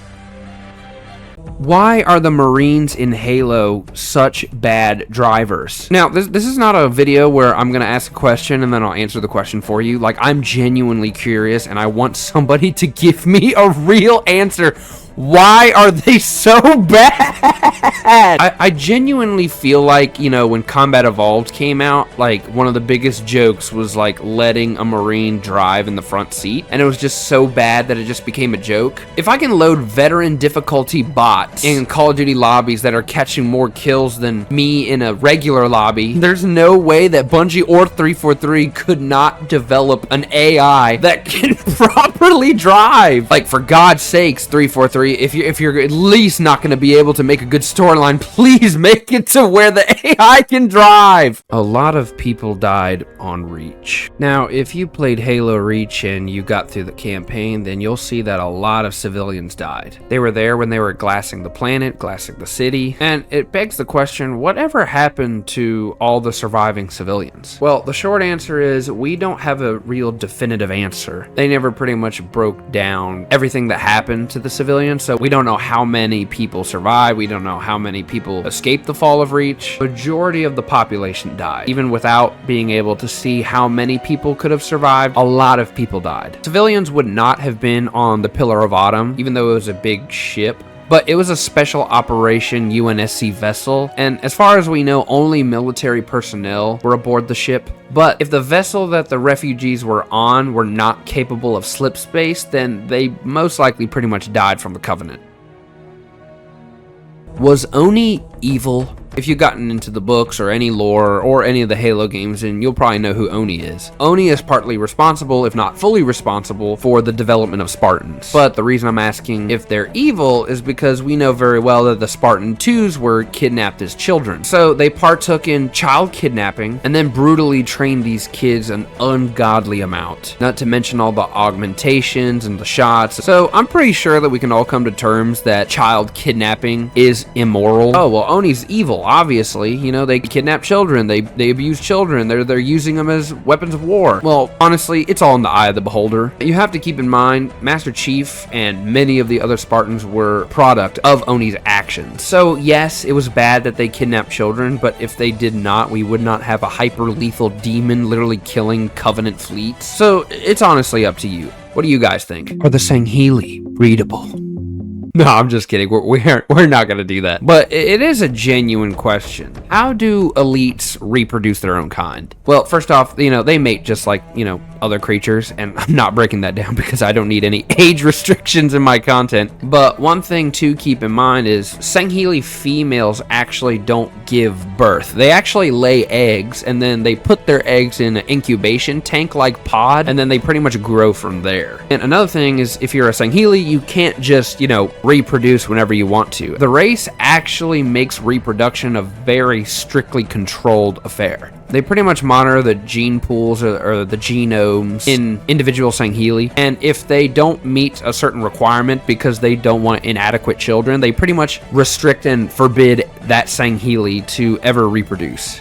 Why are the Marines in Halo such bad drivers? Now, this is not a video where I'm going to ask a question and then I'll answer the question for you. Like, I'm genuinely curious and I want somebody to give me a real answer. Why are they so bad? I genuinely feel like, you know, when Combat Evolved came out, like, one of the biggest jokes was, like, letting a Marine drive in the front seat, and it was just so bad that it just became a joke. If I can load veteran difficulty bots in Call of Duty lobbies that are catching more kills than me in a regular lobby, there's no way that Bungie or 343 could not develop an AI that can properly drive. Like, for God's sakes, 343, if you're at least not going to be able to make a good storyline, please make it to where the AI can drive. A lot of people died on Reach. Now, if you played Halo Reach and you got through the campaign, then you'll see that a lot of civilians died. They were there when they were glassing the planet, glassing the city, and it begs the question, whatever happened to all the surviving civilians? Well, the short answer is we don't have a real definitive answer. They never pretty much broke down everything that happened to the civilians, so we don't know how many people survived, we don't know how many people escaped the fall of Reach. Majority of the population died. Even without being able to see how many people could have survived, a lot of people died. Civilians would not have been on the Pillar of Autumn, even though it was a big ship, but it was a special operation UNSC vessel, and as far as we know, only military personnel were aboard the ship. But if the vessel that the refugees were on were not capable of slip space, then they most likely pretty much died from the Covenant. Was Oni evil? If you've gotten into the books or any lore or any of the Halo games, then you'll probably know who Oni is. Oni is partly responsible, if not fully responsible, for the development of Spartans. But the reason I'm asking if they're evil is because we know very well that the Spartan 2s were kidnapped as children. So they partook in child kidnapping and then brutally trained these kids an ungodly amount. Not to mention all the augmentations and the shots. So I'm pretty sure that we can all come to terms that child kidnapping is immoral. Oh, well, Oni's evil. Obviously, you know, they kidnap children, they abuse children, they're using them as weapons of war. Well, honestly, it's all in the eye of the beholder. You have to keep in mind, Master Chief and many of the other Spartans were product of Oni's actions. So yes, it was bad that they kidnapped children, but if they did not, we would not have a hyper-lethal demon literally killing Covenant fleets. So it's honestly up to you. What do you guys think? Are the Sangheili readable? No, I'm just kidding. We're not going to do that. But it is a genuine question. How do elites reproduce their own kind? Well, first off, you know, they mate just like, you know, other creatures, and I'm not breaking that down because I don't need any age restrictions in my content. But one thing to keep in mind is Sangheili females actually don't give birth. They actually lay eggs, and then they put their eggs in an incubation tank-like pod, and then they pretty much grow from there. And another thing is, if you're a Sangheili, you can't just, you know, reproduce whenever you want to. The race actually makes reproduction a very strictly controlled affair. They pretty much monitor the gene pools or the genomes in individual Sangheili, and if they don't meet a certain requirement because they don't want inadequate children, they pretty much restrict and forbid that Sangheili to ever reproduce.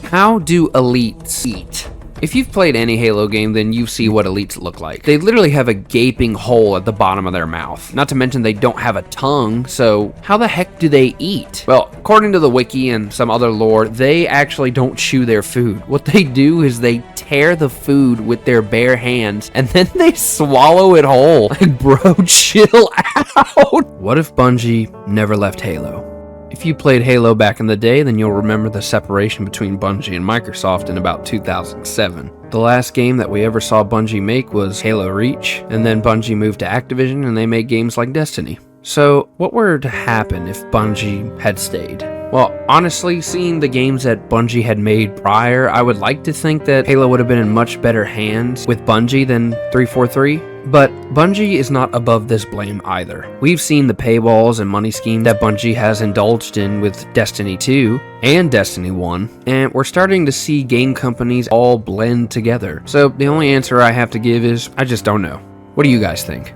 How do elites eat? If you've played any Halo game, then you see what elites look like. They literally have a gaping hole at the bottom of their mouth. Not to mention they don't have a tongue, so how the heck do they eat? Well, according to the wiki and some other lore, they actually don't chew their food. What they do is they tear the food with their bare hands, and then they swallow it whole. Like, bro, chill out. What if Bungie never left Halo? If you played Halo back in the day, then you'll remember the separation between Bungie and Microsoft in about 2007. The last game that we ever saw Bungie make was Halo Reach, and then Bungie moved to Activision and they made games like Destiny. So, what were to happen if Bungie had stayed? Well, honestly, seeing the games that Bungie had made prior, I would like to think that Halo would have been in much better hands with Bungie than 343. But Bungie is not above this blame either. We've seen the paywalls and money scheme that Bungie has indulged in with Destiny 2 and Destiny 1, and we're starting to see game companies all blend together. So the only answer I have to give is, I just don't know. What do you guys think?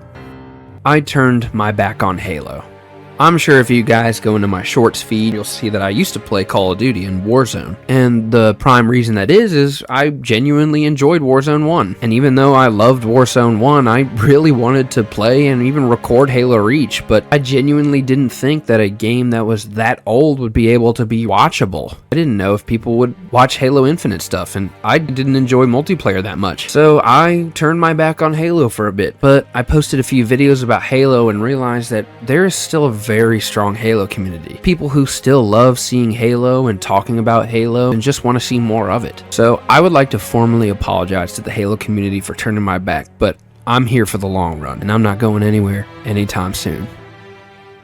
I turned my back on Halo. I'm sure if you guys go into my shorts feed, you'll see that I used to play Call of Duty in Warzone. And the prime reason that is I genuinely enjoyed Warzone 1. And even though I loved Warzone 1, I really wanted to play and even record Halo Reach, but I genuinely didn't think that a game that was that old would be able to be watchable. I didn't know if people would watch Halo Infinite stuff, and I didn't enjoy multiplayer that much. So I turned my back on Halo for a bit, but I posted a few videos about Halo and realized that there is still a very strong Halo community. People who still love seeing Halo and talking about Halo and just want to see more of it. So I would like to formally apologize to the Halo community for turning my back, but I'm here for the long run and I'm not going anywhere anytime soon.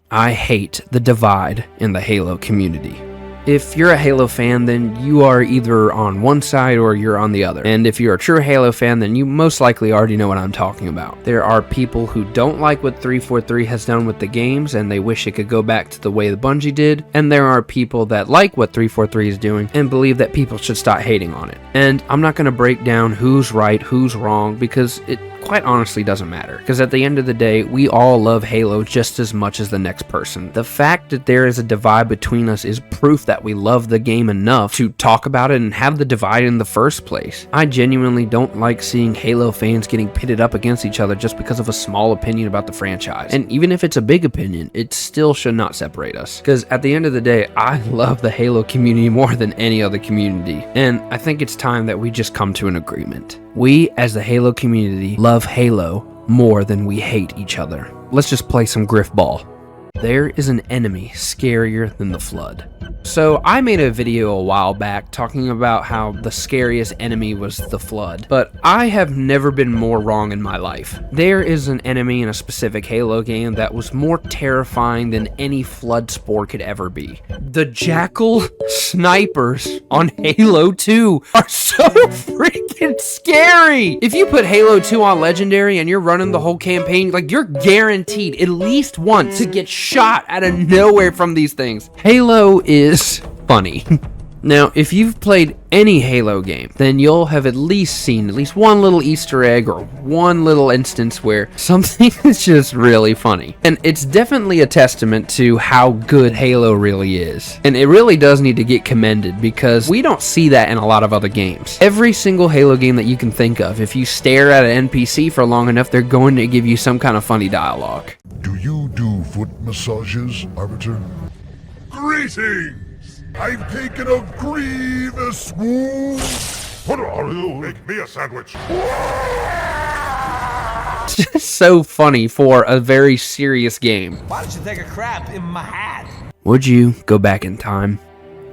I hate the divide in the Halo community. If you're a Halo fan, then you are either on one side or you're on the other. And if you're a true Halo fan, then you most likely already know what I'm talking about. There are people who don't like what 343 has done with the games and they wish it could go back to the way the Bungie did. And there are people that like what 343 is doing and believe that people should stop hating on it. And I'm not going to break down who's right, who's wrong, because it quite honestly doesn't matter, because at the end of the day, we all love Halo just as much as the next person. The fact that there is a divide between us is proof that we love the game enough to talk about it and have the divide in the first place. I genuinely don't like seeing Halo fans getting pitted up against each other just because of a small opinion about the franchise. And even if it's a big opinion, it still should not separate us, because at the end of the day, I love the Halo community more than any other community, and I think it's time that we just come to an agreement. We, as the Halo community, love Halo more than we hate each other. Let's just play some Griff Ball. There is an enemy scarier than the Flood. So I made a video a while back talking about how the scariest enemy was the Flood, but I have never been more wrong in my life. There is an enemy in a specific Halo game that was more terrifying than any Flood spore could ever be. The Jackal snipers on Halo 2 are so freaking scary! If you put Halo 2 on Legendary and you're running the whole campaign, like, you're guaranteed at least once to get shot out of nowhere from these things. Halo is funny. Now, if you've played any Halo game, then you'll have at least seen at least one little Easter egg or one little instance where something is just really funny. And it's definitely a testament to how good Halo really is. And it really does need to get commended, because we don't see that in a lot of other games. Every single Halo game that you can think of, if you stare at an NPC for long enough, they're going to give you some kind of funny dialogue. Do you do foot massages, Arbiter? Greetings! I've taken a grievous wound. What are you? Make me a sandwich. It's just so funny for a very serious game. Why don't you take a crap in my hat? Would you go back in time?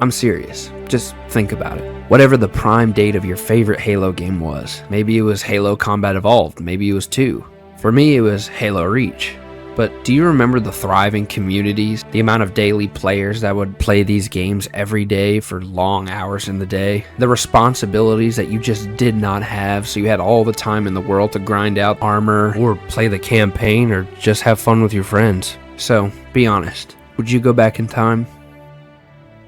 I'm serious. Just think about it. Whatever the prime date of your favorite Halo game was. Maybe it was Halo Combat Evolved. Maybe it was 2. For me, it was Halo Reach. But do you remember the thriving communities? The amount of daily players that would play these games every day for long hours in the day? The responsibilities that you just did not have, so you had all the time in the world to grind out armor, or play the campaign, or just have fun with your friends. So, be honest. Would you go back in time?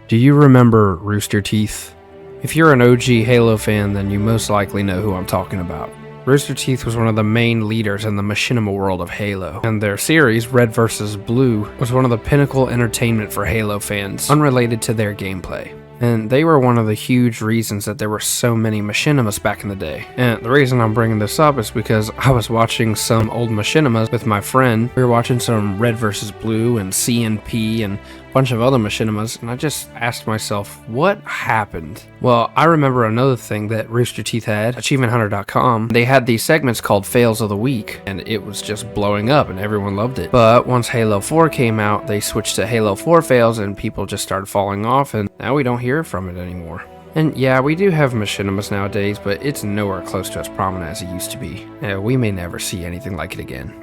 Do you remember Rooster Teeth? If you're an OG Halo fan, then you most likely know who I'm talking about. Rooster Teeth was one of the main leaders in the machinima world of Halo, and their series, Red vs. Blue, was one of the pinnacle entertainment for Halo fans, unrelated to their gameplay. And they were one of the huge reasons that there were so many machinimas back in the day. And the reason I'm bringing this up is because I was watching some old machinimas with my friend. We were watching some Red vs. Blue and CNP and bunch of other machinimas, and I just asked myself, what happened? Well, I remember another thing that Rooster Teeth had, AchievementHunter.com. They had these segments called Fails of the Week, and it was just blowing up, and everyone loved it. But once Halo 4 came out, they switched to Halo 4 Fails, and people just started falling off, and now we don't hear from it anymore. And yeah, we do have machinimas nowadays, but it's nowhere close to as prominent as it used to be. We may never see anything like it again.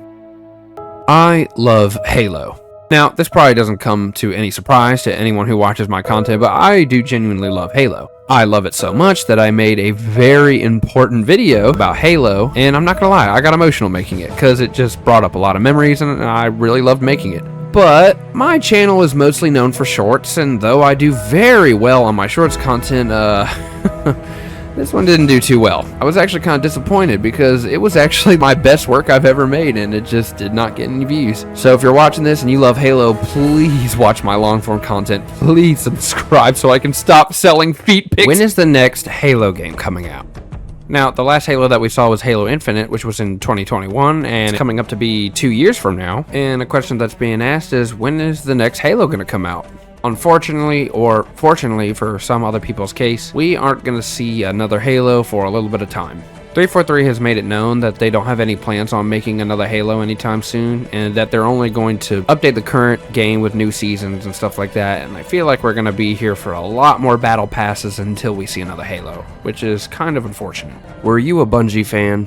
I love Halo. Now, this probably doesn't come to any surprise to anyone who watches my content, but I do genuinely love Halo. I love it so much that I made a very important video about Halo, and I'm not gonna lie, I got emotional making it, because it just brought up a lot of memories, and I really loved making it. But my channel is mostly known for shorts, and though I do very well on my shorts content, this one didn't do too well. I was actually kind of disappointed because it was actually my best work I've ever made, and it just did not get any views. So if you're watching this and you love Halo, please watch my long form content. Please subscribe so I can stop selling feet pics. When is the next Halo game coming out? Now, the last Halo that we saw was Halo Infinite, which was in 2021, and it's coming up to be 2 years from now. And a question that's being asked is, when is the next Halo going to come out? Unfortunately, or fortunately for some other people's case, we aren't going to see another Halo for a little bit of time. 343 has made it known that they don't have any plans on making another Halo anytime soon, and that they're only going to update the current game with new seasons and stuff like that, and I feel like we're going to be here for a lot more battle passes until we see another Halo, which is kind of unfortunate. Were you a Bungie fan?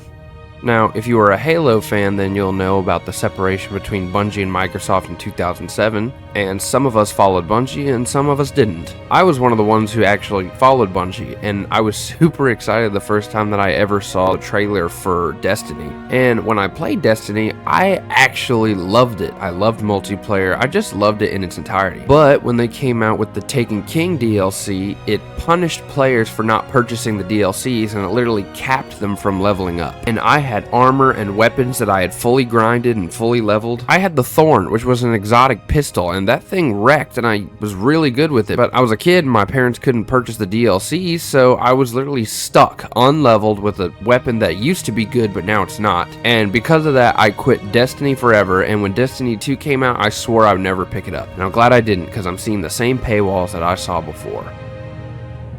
Now, if you are a Halo fan, then you'll know about the separation between Bungie and Microsoft in 2007, and some of us followed Bungie and some of us didn't. I was one of the ones who actually followed Bungie, and I was super excited the first time that I ever saw the trailer for Destiny. And when I played Destiny, I actually loved it. I loved multiplayer, I just loved it in its entirety. But when they came out with the Taken King DLC, it punished players for not purchasing the DLCs, and it literally capped them from leveling up. And I had armor and weapons that I had fully grinded and fully leveled. I had the Thorn, which was an exotic pistol, and that thing wrecked, and I was really good with it. But I was a kid and my parents couldn't purchase the DLCs, so I was literally stuck, unleveled, with a weapon that used to be good, but now it's not. And because of that, I quit Destiny forever, and when Destiny 2 came out, I swore I would never pick it up. And I'm glad I didn't, because I'm seeing the same paywalls that I saw before.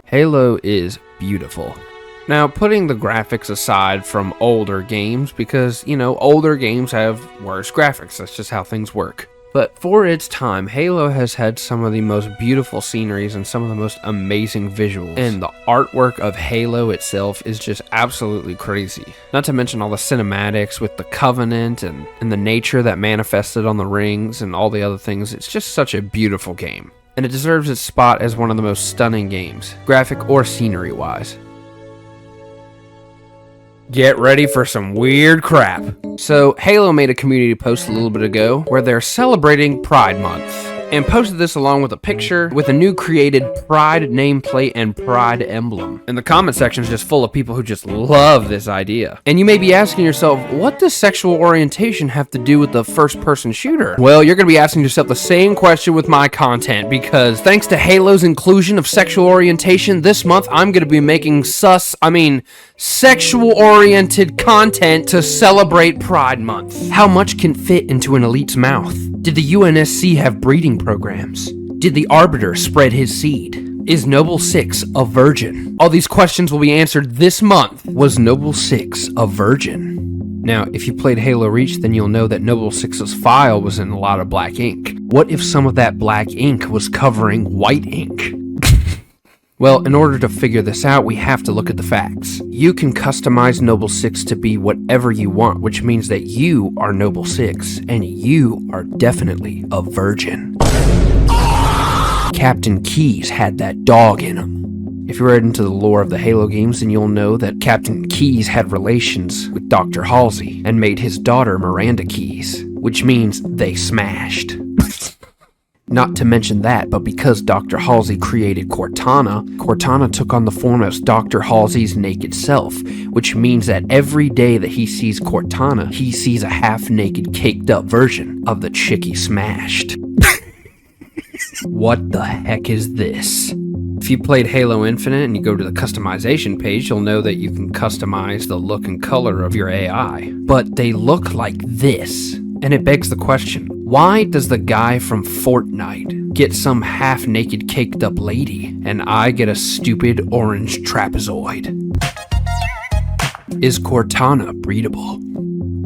Halo is beautiful. Now, putting the graphics aside from older games, because, you know, older games have worse graphics, that's just how things work. But for its time, Halo has had some of the most beautiful sceneries and some of the most amazing visuals. And the artwork of Halo itself is just absolutely crazy. Not to mention all the cinematics with the Covenant and the nature that manifested on the rings and all the other things. It's just such a beautiful game. And it deserves its spot as one of the most stunning games, graphic or scenery-wise. Get ready for some weird crap. So, Halo made a community post a little bit ago where they're celebrating Pride Month, and posted this along with a picture with a new created Pride nameplate and Pride emblem. And the comment section is just full of people who just love this idea. And you may be asking yourself, what does sexual orientation have to do with the first-person shooter? Well, you're going to be asking yourself the same question with my content, because thanks to Halo's inclusion of sexual orientation, this month I'm going to be making sexual-oriented content to celebrate Pride Month. How much can fit into an elite's mouth? Did the UNSC have breeding programs? Did the Arbiter spread his seed? Is Noble 6 a virgin? All these questions will be answered this month. Was Noble 6 a virgin? Now, if you played Halo Reach, then you'll know that Noble 6's file was in a lot of black ink. What if some of that black ink was covering white ink? Well, in order to figure this out, we have to look at the facts. You can customize Noble 6 to be whatever you want, which means that you are Noble 6, and you are definitely a virgin. Captain Keyes had that dog in him. If you're into the lore of the Halo games, then you'll know that Captain Keyes had relations with Dr. Halsey, and made his daughter Miranda Keyes, which means they smashed. Not to mention that, but because Dr. Halsey created Cortana, Cortana took on the form of Dr. Halsey's naked self, which means that every day that he sees Cortana, he sees a half-naked, caked-up version of the chick he smashed. What the heck is this? If you played Halo Infinite and you go to the customization page, you'll know that you can customize the look and color of your AI. But they look like this. And it begs the question, why does the guy from Fortnite get some half-naked caked-up lady, and I get a stupid orange trapezoid. Is Cortana breedable?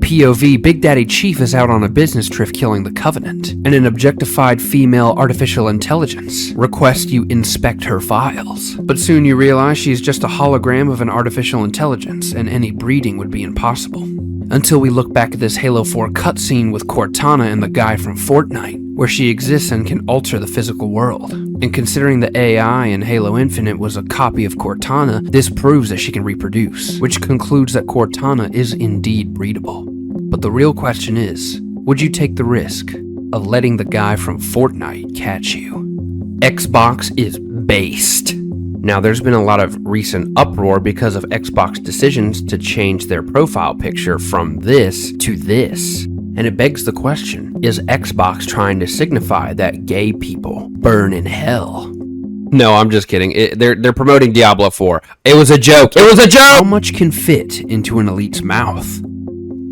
POV, Big Daddy Chief is out on a business trip killing the Covenant, and an objectified female artificial intelligence requests you inspect her files. But soon you realize she's just a hologram of an artificial intelligence, and any breeding would be impossible. Until we look back at this Halo 4 cutscene with Cortana and the guy from Fortnite, where she exists and can alter the physical world. And considering the AI in Halo Infinite was a copy of Cortana, this proves that she can reproduce, which concludes that Cortana is indeed breedable. But the real question is, would you take the risk of letting the guy from Fortnite catch you? Xbox is based. Now, there's been a lot of recent uproar because of Xbox decisions to change their profile picture from this to this. And it begs the question, is Xbox trying to signify that gay people burn in hell? No, I'm just kidding. They're promoting Diablo 4. It was a joke. It was a joke! How much can fit into an elite's mouth?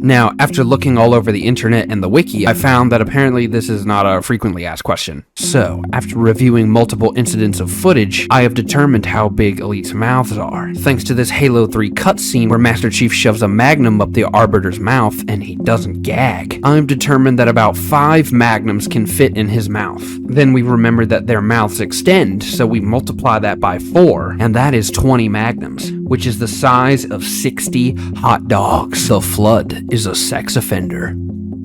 Now, after looking all over the internet and the wiki, I found that apparently this is not a frequently asked question. So, after reviewing multiple incidents of footage, I have determined how big elites' mouths are, thanks to this Halo 3 cutscene where Master Chief shoves a magnum up the Arbiter's mouth and he doesn't gag. I've determined that about 5 magnums can fit in his mouth. Then we remembered that their mouths extend, so we multiply that by 4, and that is 20 magnums, which is the size of 60 hot dogs. The Flood is a sex offender.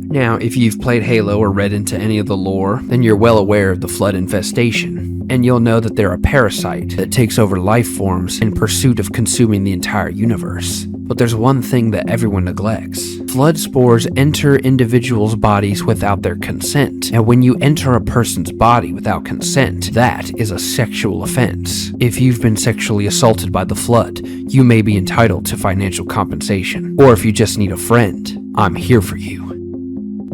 Now, if you've played Halo or read into any of the lore, then you're well aware of the Flood infestation, and you'll know that they're a parasite that takes over life forms in pursuit of consuming the entire universe. But there's one thing that everyone neglects. Flood spores enter individuals' bodies without their consent, and when you enter a person's body without consent, that is a sexual offense. If you've been sexually assaulted by the Flood, you may be entitled to financial compensation. Or if you just need a friend, I'm here for you.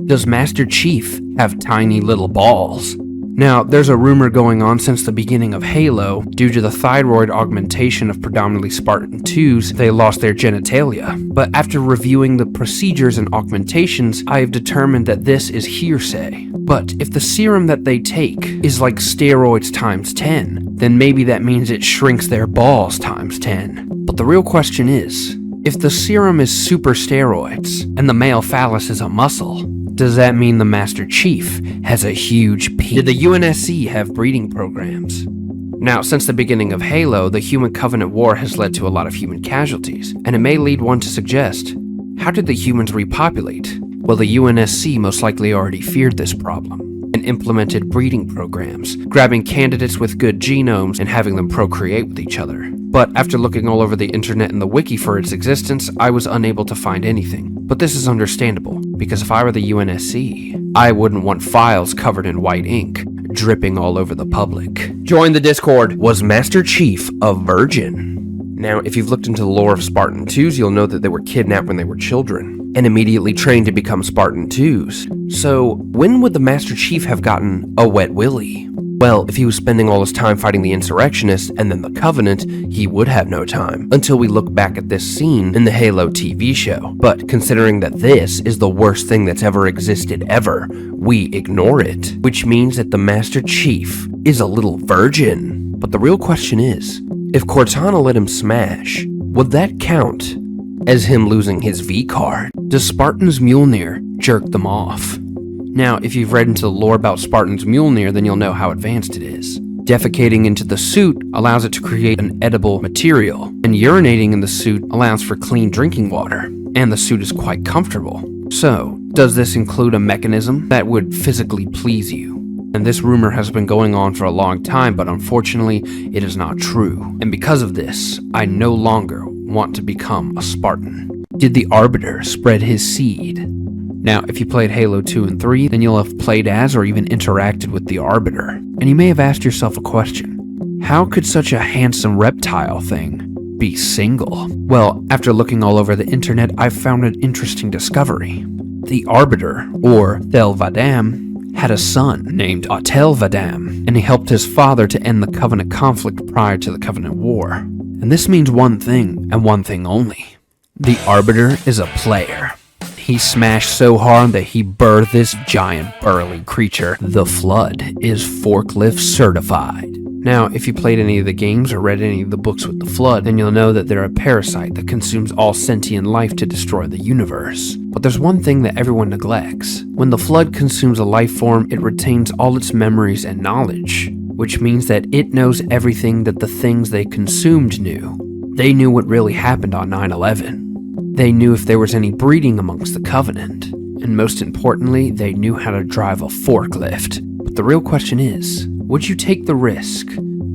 Does Master Chief have tiny little balls? Now, there's a rumor going on since the beginning of Halo. Due to the thyroid augmentation of predominantly Spartan 2s, they lost their genitalia. But after reviewing the procedures and augmentations, I have determined that this is hearsay. But if the serum that they take is like steroids times 10, then maybe that means it shrinks their balls times 10. But the real question is, if the serum is super steroids, and the male phallus is a muscle, does that mean the Master Chief has a huge penis? Did the UNSC have breeding programs? Now, since the beginning of Halo, the Human Covenant War has led to a lot of human casualties, and it may lead one to suggest, how did the humans repopulate? Well, the UNSC most likely already feared this problem, and implemented breeding programs, grabbing candidates with good genomes and having them procreate with each other. But after looking all over the internet and the wiki for its existence, I was unable to find anything. But this is understandable, because if I were the UNSC, I wouldn't want files covered in white ink, dripping all over the public. Join the Discord. Was Master Chief a virgin? Now, if you've looked into the lore of Spartan 2s, you'll know that they were kidnapped when they were children, and immediately trained to become Spartan 2s. So, when would the Master Chief have gotten a wet willy? Well, if he was spending all his time fighting the insurrectionists and then the Covenant, he would have no time, until we look back at this scene in the Halo TV show. But considering that this is the worst thing that's ever existed ever, we ignore it, which means that the Master Chief is a little virgin. But the real question is, if Cortana let him smash, would that count as him losing his V-card? Does Spartan's Mjolnir jerk them off? Now, if you've read into the lore about Spartan's Mjolnir, then you'll know how advanced it is. Defecating into the suit allows it to create an edible material, and urinating in the suit allows for clean drinking water, and the suit is quite comfortable. So, does this include a mechanism that would physically please you? And this rumor has been going on for a long time, but unfortunately, it is not true. And because of this, I no longer want to become a Spartan. Did the Arbiter spread his seed? Now, if you played Halo 2 and 3, then you'll have played as or even interacted with the Arbiter. And you may have asked yourself a question. How could such a handsome reptile thing be single? Well, after looking all over the internet, I've found an interesting discovery. The Arbiter, or Thel 'Vadam, had a son named Autel 'Vadam, and he helped his father to end the Covenant conflict prior to the Covenant War. And this means one thing, and one thing only. The Arbiter is a player. he smashed so hard that he birthed this giant burly creature. The Flood is forklift certified. Now, if you played any of the games or read any of the books with the Flood, then you'll know that they're a parasite that consumes all sentient life to destroy the universe. But there's one thing that everyone neglects. When the Flood consumes a life form, it retains all its memories and knowledge, which means that it knows everything that the things they consumed knew. They knew what really happened on 9/11. They knew if there was any breeding amongst the Covenant. And most importantly, they knew how to drive a forklift. But the real question is, would you take the risk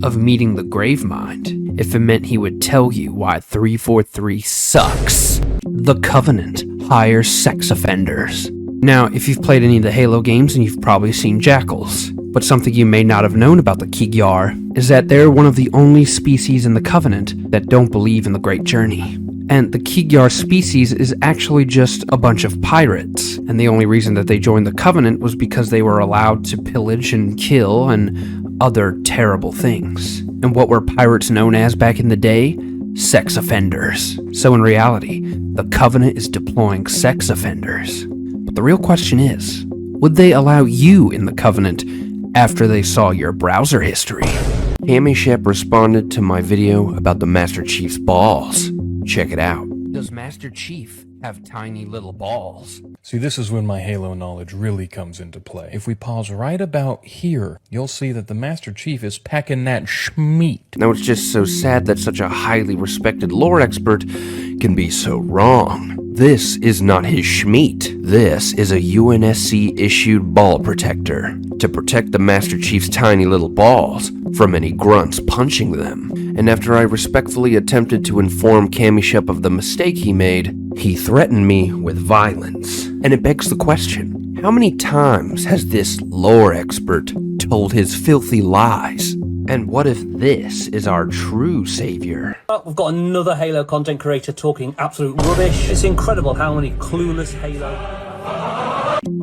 of meeting the Gravemind if it meant he would tell you why 343 sucks? The Covenant hires sex offenders. Now, if you've played any of the Halo games, then you've probably seen jackals. But something you may not have known about the Kigyar is that they're one of the only species in the Covenant that don't believe in the Great Journey. And the Kigyar species is actually just a bunch of pirates. And the only reason that they joined the Covenant was because they were allowed to pillage and kill and other terrible things. And what were pirates known as back in the day? Sex offenders. So in reality, the Covenant is deploying sex offenders. But the real question is, would they allow you in the Covenant after they saw your browser history? Hammy Shep responded to my video about the Master Chief's balls. Check it out. Does Master Chief have tiny little balls? See, this is when my Halo knowledge really comes into play. If we pause right about here, you'll see that the Master Chief is packing that schmeat. Now it's just so sad that such a highly respected lore expert can be so wrong. This is not his schmeat. This is a UNSC-issued ball protector to protect the Master Chief's tiny little balls from any grunts punching them. And after I respectfully attempted to inform Kamishep of the mistake he made, he threatened me with violence. And it begs the question, how many times has this lore expert told his filthy lies? And what if this is our true savior? We've got another Halo content creator talking absolute rubbish. It's incredible how many clueless Halo...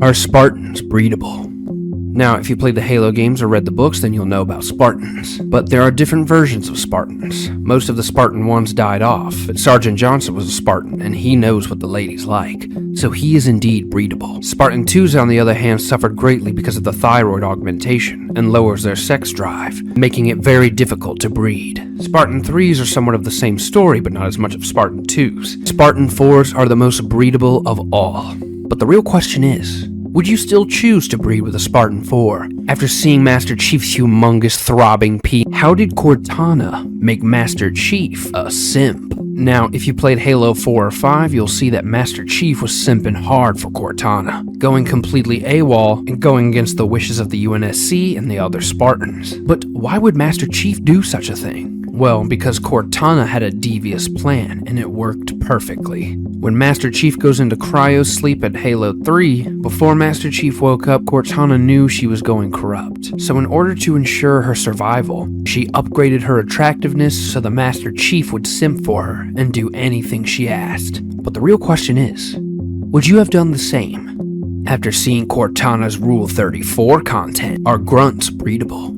Are Spartans breedable? Now, if you played the Halo games or read the books, then you'll know about Spartans. But there are different versions of Spartans. Most of the Spartan ones died off, but Sergeant Johnson was a Spartan, and he knows what the ladies like. So he is indeed breedable. Spartan 2s, on the other hand, suffered greatly because of the thyroid augmentation, and lowers their sex drive, making it very difficult to breed. Spartan 3s are somewhat of the same story, but not as much of Spartan 2s. Spartan 4s are the most breedable of all. But the real question is, would you still choose to breed with a Spartan 4? After seeing Master Chief's humongous throbbing pee, how did Cortana make Master Chief a simp? Now, if you played Halo 4 or 5, you'll see that Master Chief was simping hard for Cortana, going completely AWOL and going against the wishes of the UNSC and the other Spartans. But why would Master Chief do such a thing? Well, because Cortana had a devious plan, and it worked perfectly. When Master Chief goes into cryo sleep at Halo 3, before Master Chief woke up, Cortana knew she was going corrupt. So in order to ensure her survival, she upgraded her attractiveness so the Master Chief would simp for her and do anything she asked. But the real question is, would you have done the same? After seeing Cortana's Rule 34 content, are grunts breedable?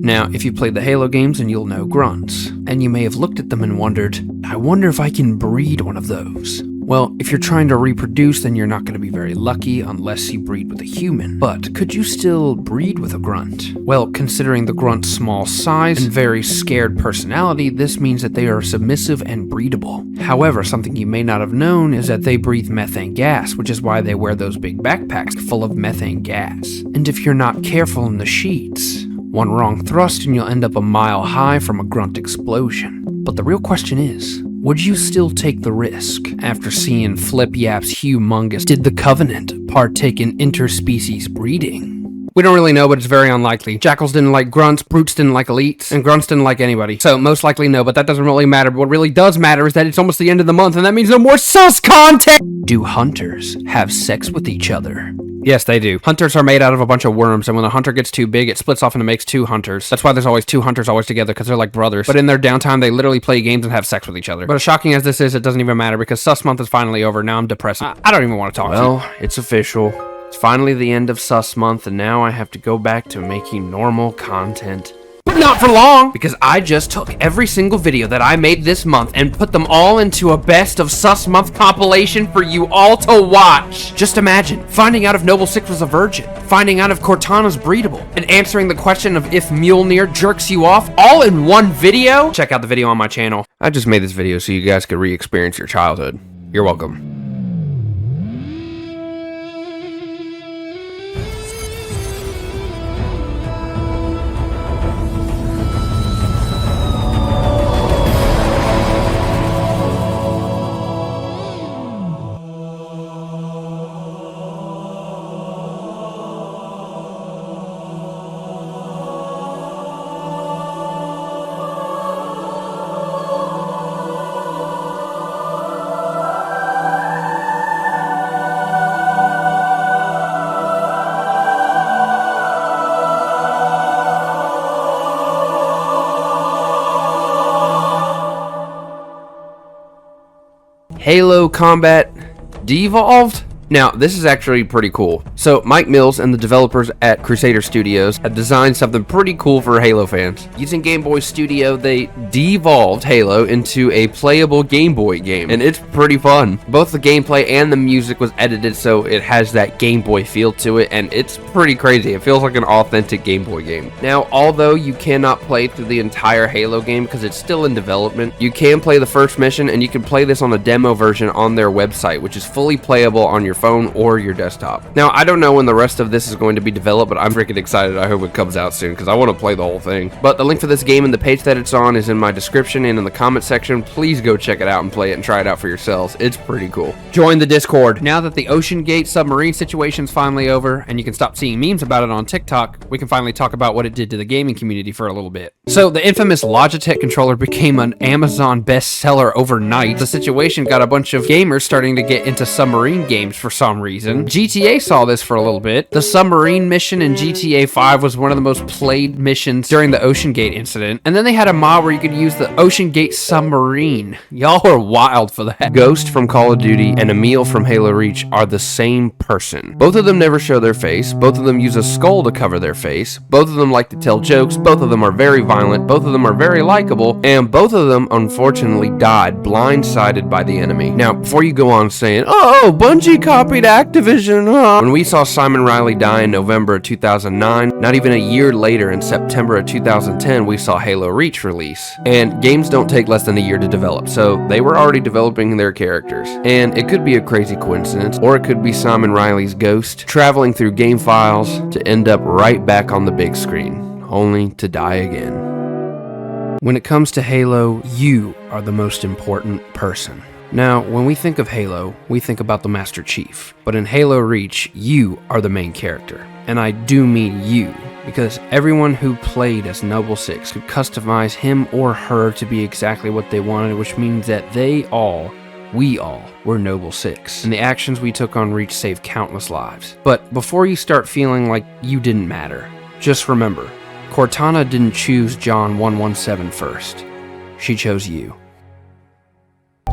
Now, if you played the Halo games, then you'll know grunts, and you may have looked at them and wondered, I wonder if I can breed one of those. Well, if you're trying to reproduce, then you're not going to be very lucky unless you breed with a human. But could you still breed with a grunt? Well, considering the grunt's small size and very scared personality, this means that they are submissive and breedable. However, something you may not have known is that they breathe methane gas, which is why they wear those big backpacks full of methane gas. And if you're not careful in the sheets, one wrong thrust and you'll end up a mile high from a grunt explosion. But the real question is, would you still take the risk after seeing Flip Yap's humongous? Did the Covenant partake in interspecies breeding? We don't really know, but it's very unlikely. Jackals didn't like grunts, brutes didn't like elites, and grunts didn't like anybody. So most likely no, but that doesn't really matter. But what really does matter is that it's almost the end of the month, and that means no more sus content! Do hunters have sex with each other? Yes, they do. Hunters are made out of a bunch of worms, and when the hunter gets too big, it splits off and it makes two hunters. That's why there's always two hunters always together, because they're like brothers. But in their downtime, they literally play games and have sex with each other. But as shocking as this is, it doesn't even matter, because sus month is finally over. Now I'm depressed. I don't even want to talk to you. Well, it's official. It's finally the end of sus month, and now I have to go back to making normal content. Not for long, because I just took every single video that I made this month and put them all into a best of sus month compilation for you all to watch. Just imagine finding out if Noble 6 was a virgin, finding out if Cortana's breedable, and answering the question of if Mjolnir jerks you off all in one video. Check out the video on my channel. I just made this video so you guys could re-experience your childhood. You're welcome. Halo Combat Devolved? Now, this is actually pretty cool. So, Mike Mills and the developers at Crusader Studios had designed something pretty cool for Halo fans. Using Game Boy Studio, they devolved Halo into a playable Game Boy game, and it's pretty fun. Both the gameplay and the music was edited so it has that Game Boy feel to it, and it's pretty crazy. It feels like an authentic Game Boy game. Now, although you cannot play through the entire Halo game because it's still in development, you can play the first mission, and you can play this on a demo version on their website, which is fully playable on your phone or your desktop. Now, I don't know when the rest of this is going to be developed, but I'm freaking excited. I hope it comes out soon because I want to play the whole thing. But the link for this game and the page that it's on is in my description and in the comment section. Please go check it out and play it and try it out for yourselves. It's pretty cool. Join the Discord. Now that the Ocean Gate submarine situation's finally over and you can stop seeing memes about it on TikTok, we can finally talk about what it did to the gaming community for a little bit. So the infamous Logitech controller became an Amazon bestseller overnight. The situation got a bunch of gamers starting to get into submarine games for some reason. GTA saw this for a little bit. The submarine mission in GTA 5 was one of the most played missions during the Ocean Gate incident. And then they had a mod where you could use the Ocean Gate submarine. Y'all are wild for that. Ghost from Call of Duty and Emil from Halo Reach are the same person. Both of them never show their face. Both of them use a skull to cover their face. Both of them like to tell jokes. Both of them are very violent. Both of them are very likable. And both of them unfortunately died blindsided by the enemy. Now, before you go on saying, oh, Bungie copied Activision, huh? When we saw Simon Riley die in November of 2009, not even a year later in September of 2010, we saw Halo Reach release. And games don't take less than a year to develop, so they were already developing their characters. And it could be a crazy coincidence, or it could be Simon Riley's ghost traveling through game files to end up right back on the big screen, only to die again. When it comes to Halo, you are the most important person. Now, when we think of Halo, we think about the Master Chief. But in Halo Reach, you are the main character. And I do mean you, because everyone who played as Noble 6 could customize him or her to be exactly what they wanted, which means that we all were Noble 6. And the actions we took on Reach saved countless lives. But before you start feeling like you didn't matter, just remember, Cortana didn't choose John 117 first. She chose you.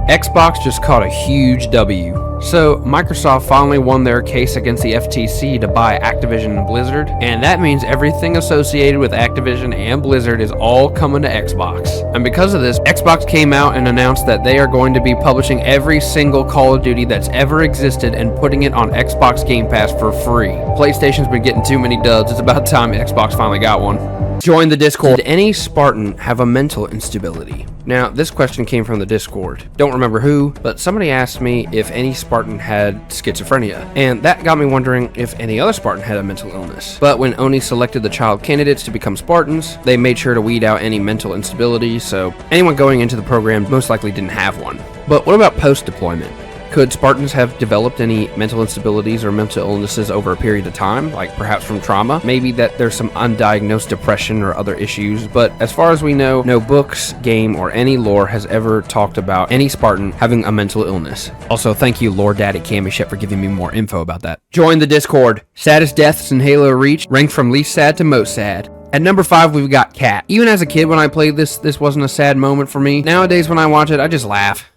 Xbox just caught a huge W. So, Microsoft finally won their case against the FTC to buy Activision and Blizzard, and that means everything associated with Activision and Blizzard is all coming to Xbox. And because of this, Xbox came out and announced that they are going to be publishing every single Call of Duty that's ever existed and putting it on Xbox Game Pass for free. PlayStation's been getting too many dubs. It's about time Xbox finally got one. Join the Discord. Did any Spartan have a mental instability? Now, this question came from the Discord. Don't remember who, but somebody asked me if any Spartan had schizophrenia, and that got me wondering if any other Spartan had a mental illness. But when Oni selected the child candidates to become Spartans, they made sure to weed out any mental instability, so anyone going into the program most likely didn't have one. But what about post-deployment? Could Spartans have developed any mental instabilities or mental illnesses over a period of time, like perhaps from trauma? Maybe that there's some undiagnosed depression or other issues, but as far as we know, no books, game, or any lore has ever talked about any Spartan having a mental illness. Also, thank you, Lore Daddy Camishet, for giving me more info about that. Join the Discord. Saddest deaths in Halo Reach, ranked from least sad to most sad. At number 5, we've got Cat. Even as a kid when I played this wasn't a sad moment for me. Nowadays when I watch it, I just laugh.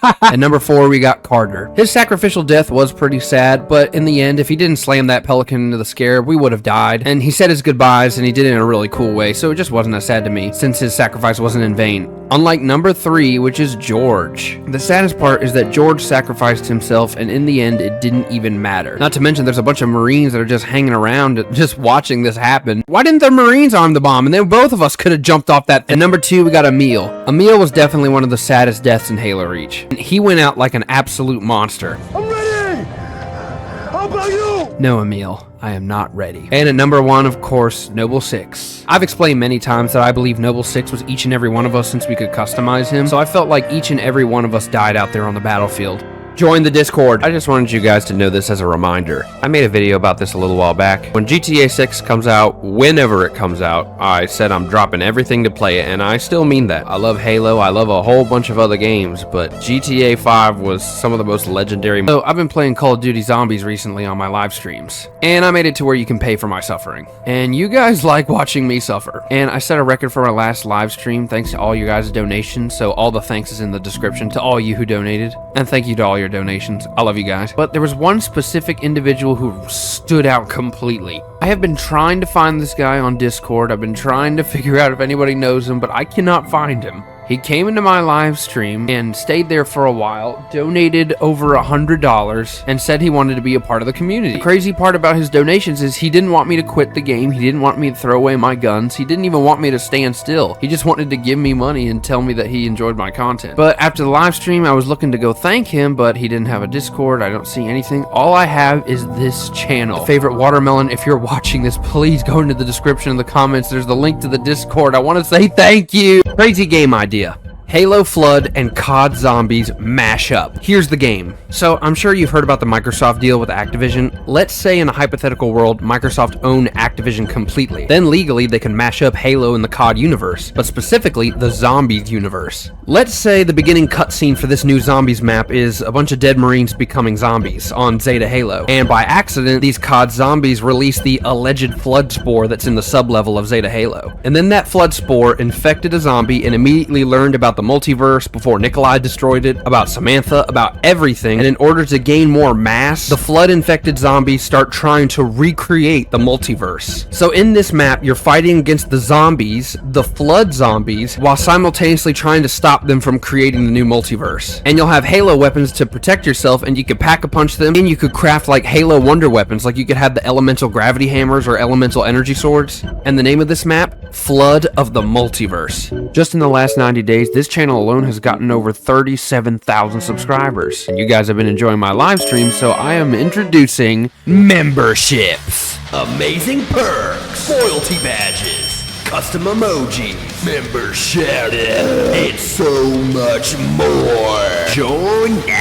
At number 4, we got Carter. His sacrificial death was pretty sad, but in the end, if he didn't slam that pelican into the scarab, we would have died. And he said his goodbyes, and he did it in a really cool way, so it just wasn't as sad to me, since his sacrifice wasn't in vain. Unlike number 3, which is George. The saddest part is that George sacrificed himself, and in the end, it didn't even matter. Not to mention, there's a bunch of Marines that are just hanging around, just watching this happen. Why didn't the Marines arm the bomb? And then both of us could have jumped off that. And number 2, we got Emil. Emil was definitely one of the saddest deaths in Halo Reach. And he went out like an absolute monster. I'm ready! How about you? No, Emil, I am not ready. And at number 1, of course, Noble 6. I've explained many times that I believe Noble 6 was each and every one of us since we could customize him, so I felt like each and every one of us died out there on the battlefield. Join the Discord. I just wanted you guys to know this as a reminder. I made a video about this a little while back. When GTA 6 comes out, whenever it comes out, I said I'm dropping everything to play it, and I still mean that. I love Halo, I love a whole bunch of other games, but GTA 5 was some of the most legendary. So I've been playing Call of Duty Zombies recently on my live streams, and I made it to where you can pay for my suffering. And you guys like watching me suffer. And I set a record for my last live stream thanks to all you guys' donations, so all the thanks is in the description to all you who donated. And thank you to all your donations. I love you guys. But there was one specific individual who stood out completely. I have been trying to find this guy on Discord. I've been trying to figure out if anybody knows him, but I cannot find him. He came into my live stream and stayed there for a while, donated over $100, and said he wanted to be a part of the community. The crazy part about his donations is he didn't want me to quit the game, he didn't want me to throw away my guns, he didn't even want me to stand still. He just wanted to give me money and tell me that he enjoyed my content. But after the live stream, I was looking to go thank him, but he didn't have a Discord, I don't see anything. All I have is this channel. Favorite Watermelon, if you're watching this, please go into the description in the comments. There's the link to the Discord. I want to say thank you. Crazy game idea. Halo Flood and COD Zombies mash up. Here's the game. So I'm sure you've heard about the Microsoft deal with Activision. Let's say in a hypothetical world, Microsoft owned Activision completely. Then legally they can mash up Halo in the COD universe, but specifically the Zombies universe. Let's say the beginning cutscene for this new Zombies map is a bunch of dead Marines becoming zombies on Zeta Halo. And by accident, these COD Zombies release the alleged flood spore that's in the sublevel of Zeta Halo. And then that flood spore infected a zombie and immediately learned about the multiverse before Nikolai destroyed it, about Samantha, about everything, and in order to gain more mass, the flood-infected zombies start trying to recreate the multiverse. So in this map, you're fighting against the zombies, the flood zombies, while simultaneously trying to stop them from creating the new multiverse. And you'll have Halo weapons to protect yourself, and you could pack-a-punch them, and you could craft like Halo Wonder weapons, like you could have the elemental gravity hammers or elemental energy swords. And the name of this map? Flood of the Multiverse. Just in the last 90 days, this channel alone has gotten over 37,000 subscribers. And you guys have been enjoying my live stream, so I am introducing memberships. Amazing perks, loyalty badges, custom emojis, membership, and so much more. Join now.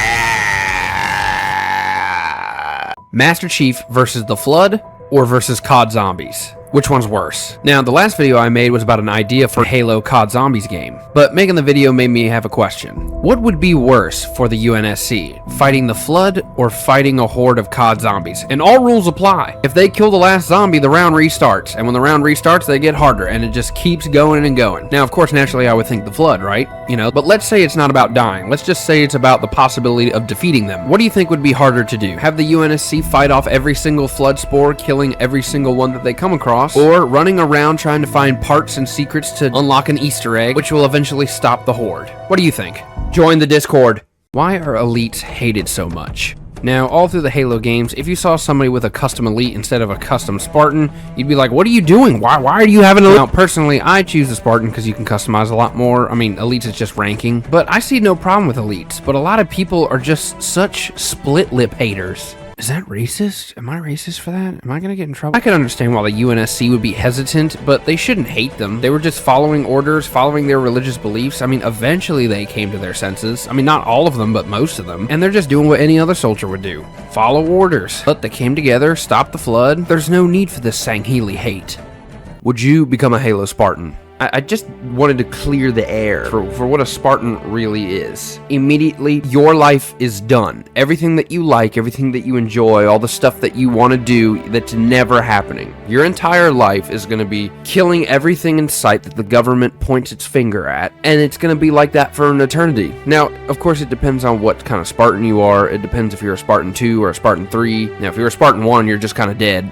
Master Chief versus the Flood or versus COD Zombies? Which one's worse? Now, the last video I made was about an idea for Halo COD Zombies game, but making the video made me have a question. What would be worse for the UNSC? Fighting the Flood or fighting a horde of COD zombies? And all rules apply. If they kill the last zombie, the round restarts, and when the round restarts, they get harder, and it just keeps going and going. Now, of course, naturally, I would think the Flood, right? You know, but let's say it's not about dying. Let's just say it's about the possibility of defeating them. What do you think would be harder to do? Have the UNSC fight off every single Flood spore, killing every single one that they come across, or running around trying to find parts and secrets to unlock an Easter egg, which will eventually stop the horde? What do you think? Join the Discord. Why are elites hated so much? Now, all through the Halo games, if you saw somebody with a custom elite instead of a custom Spartan, you'd be like, what are you doing? Why are you having an elite? Now, personally, I choose the Spartan because you can customize a lot more. I mean, elites is just ranking, but I see no problem with elites. But a lot of people are just such split lip haters. Is that racist? Am I racist for that? Am I gonna get in trouble? I can understand why the UNSC would be hesitant, but they shouldn't hate them. They were just following orders, following their religious beliefs. I mean, eventually they came to their senses. I mean, not all of them, but most of them. And they're just doing what any other soldier would do. Follow orders. But they came together, stopped the flood. There's no need for this Sangheli hate. Would you become a Halo Spartan? I just wanted to clear the air for what a Spartan really is. Immediately, your life is done. Everything that you like, everything that you enjoy, all the stuff that you want to do that's never happening. Your entire life is going to be killing everything in sight that the government points its finger at, and it's going to be like that for an eternity. Now, of course, it depends on what kind of Spartan you are. It depends if you're a Spartan 2 or a Spartan 3. Now, if you're a Spartan 1, you're just kind of dead,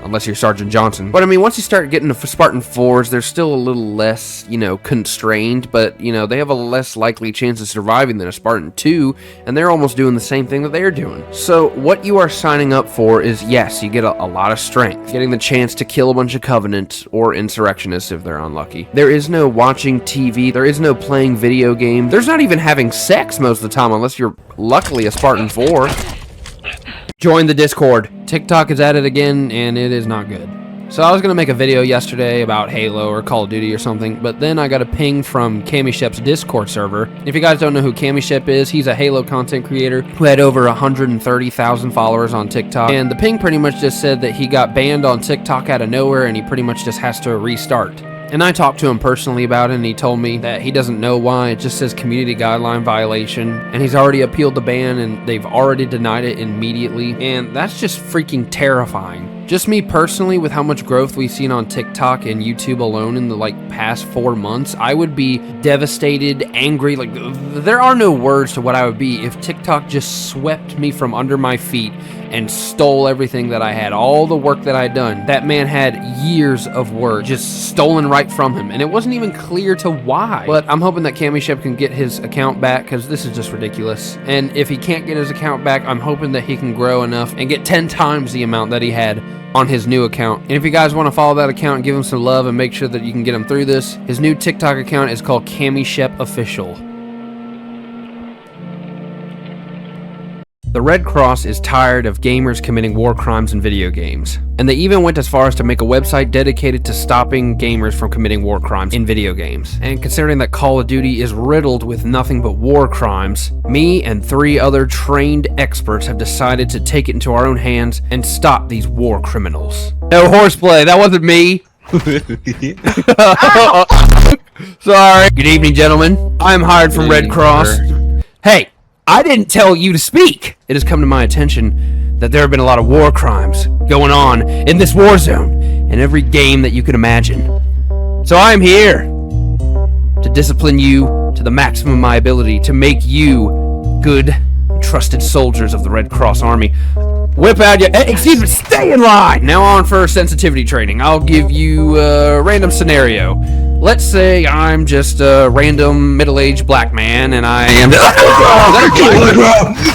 unless you're Sergeant Johnson. But I mean, once you start getting to Spartan 4s, they're still a little less, constrained, but, they have a less likely chance of surviving than a Spartan 2, and they're almost doing the same thing that they're doing. So, what you are signing up for is, yes, you get a lot of strength, getting the chance to kill a bunch of Covenant or insurrectionists if they're unlucky. There is no watching TV, there is no playing video games, there's not even having sex most of the time unless you're luckily a Spartan 4. Join the Discord. TikTok is at it again, and it is not good. So I was going to make a video yesterday about Halo or Call of Duty or something, but then I got a ping from Camishep's Discord server. If you guys don't know who Camishep is, he's a Halo content creator who had over 130,000 followers on TikTok, and the ping pretty much just said that he got banned on TikTok out of nowhere and he pretty much just has to restart. And I talked to him personally about it, and he told me that he doesn't know why. It just says community guideline violation, and he's already appealed the ban, and they've already denied it immediately, and that's just freaking terrifying. Just me personally, with how much growth we've seen on TikTok and YouTube alone in the past 4 months, I would be devastated, angry. There are no words to what I would be if TikTok just swept me from under my feet and stole everything that I had, all the work that I'd done. That man had years of work just stolen right from him, and it wasn't even clear to why. But I'm hoping that Camishep can get his account back, because this is just ridiculous. And if he can't get his account back, I'm hoping that he can grow enough and get 10 times the amount that he had on his new account. And if you guys want to follow that account and give him some love and make sure that you can get him through this, his new TikTok account is called Camishep Official. The Red Cross is tired of gamers committing war crimes in video games, and they even went as far as to make a website dedicated to stopping gamers from committing war crimes in video games. And considering that Call of Duty is riddled with nothing but war crimes, me and 3 other trained experts have decided to take it into our own hands and stop these war criminals. No horseplay, that wasn't me. Sorry. Good evening, gentlemen. I'm hired from Red Cross. Hey, I didn't tell you to speak. It has come to my attention that there have been a lot of war crimes going on in this war zone in every game that you could imagine. So I'm here to discipline you to the maximum of my ability to make you good and trusted soldiers of the Red Cross Army. Whip out your... excuse me, stay in line! Now on for sensitivity training. I'll give you a random scenario. Let's say I'm just a random middle-aged black man, and I am...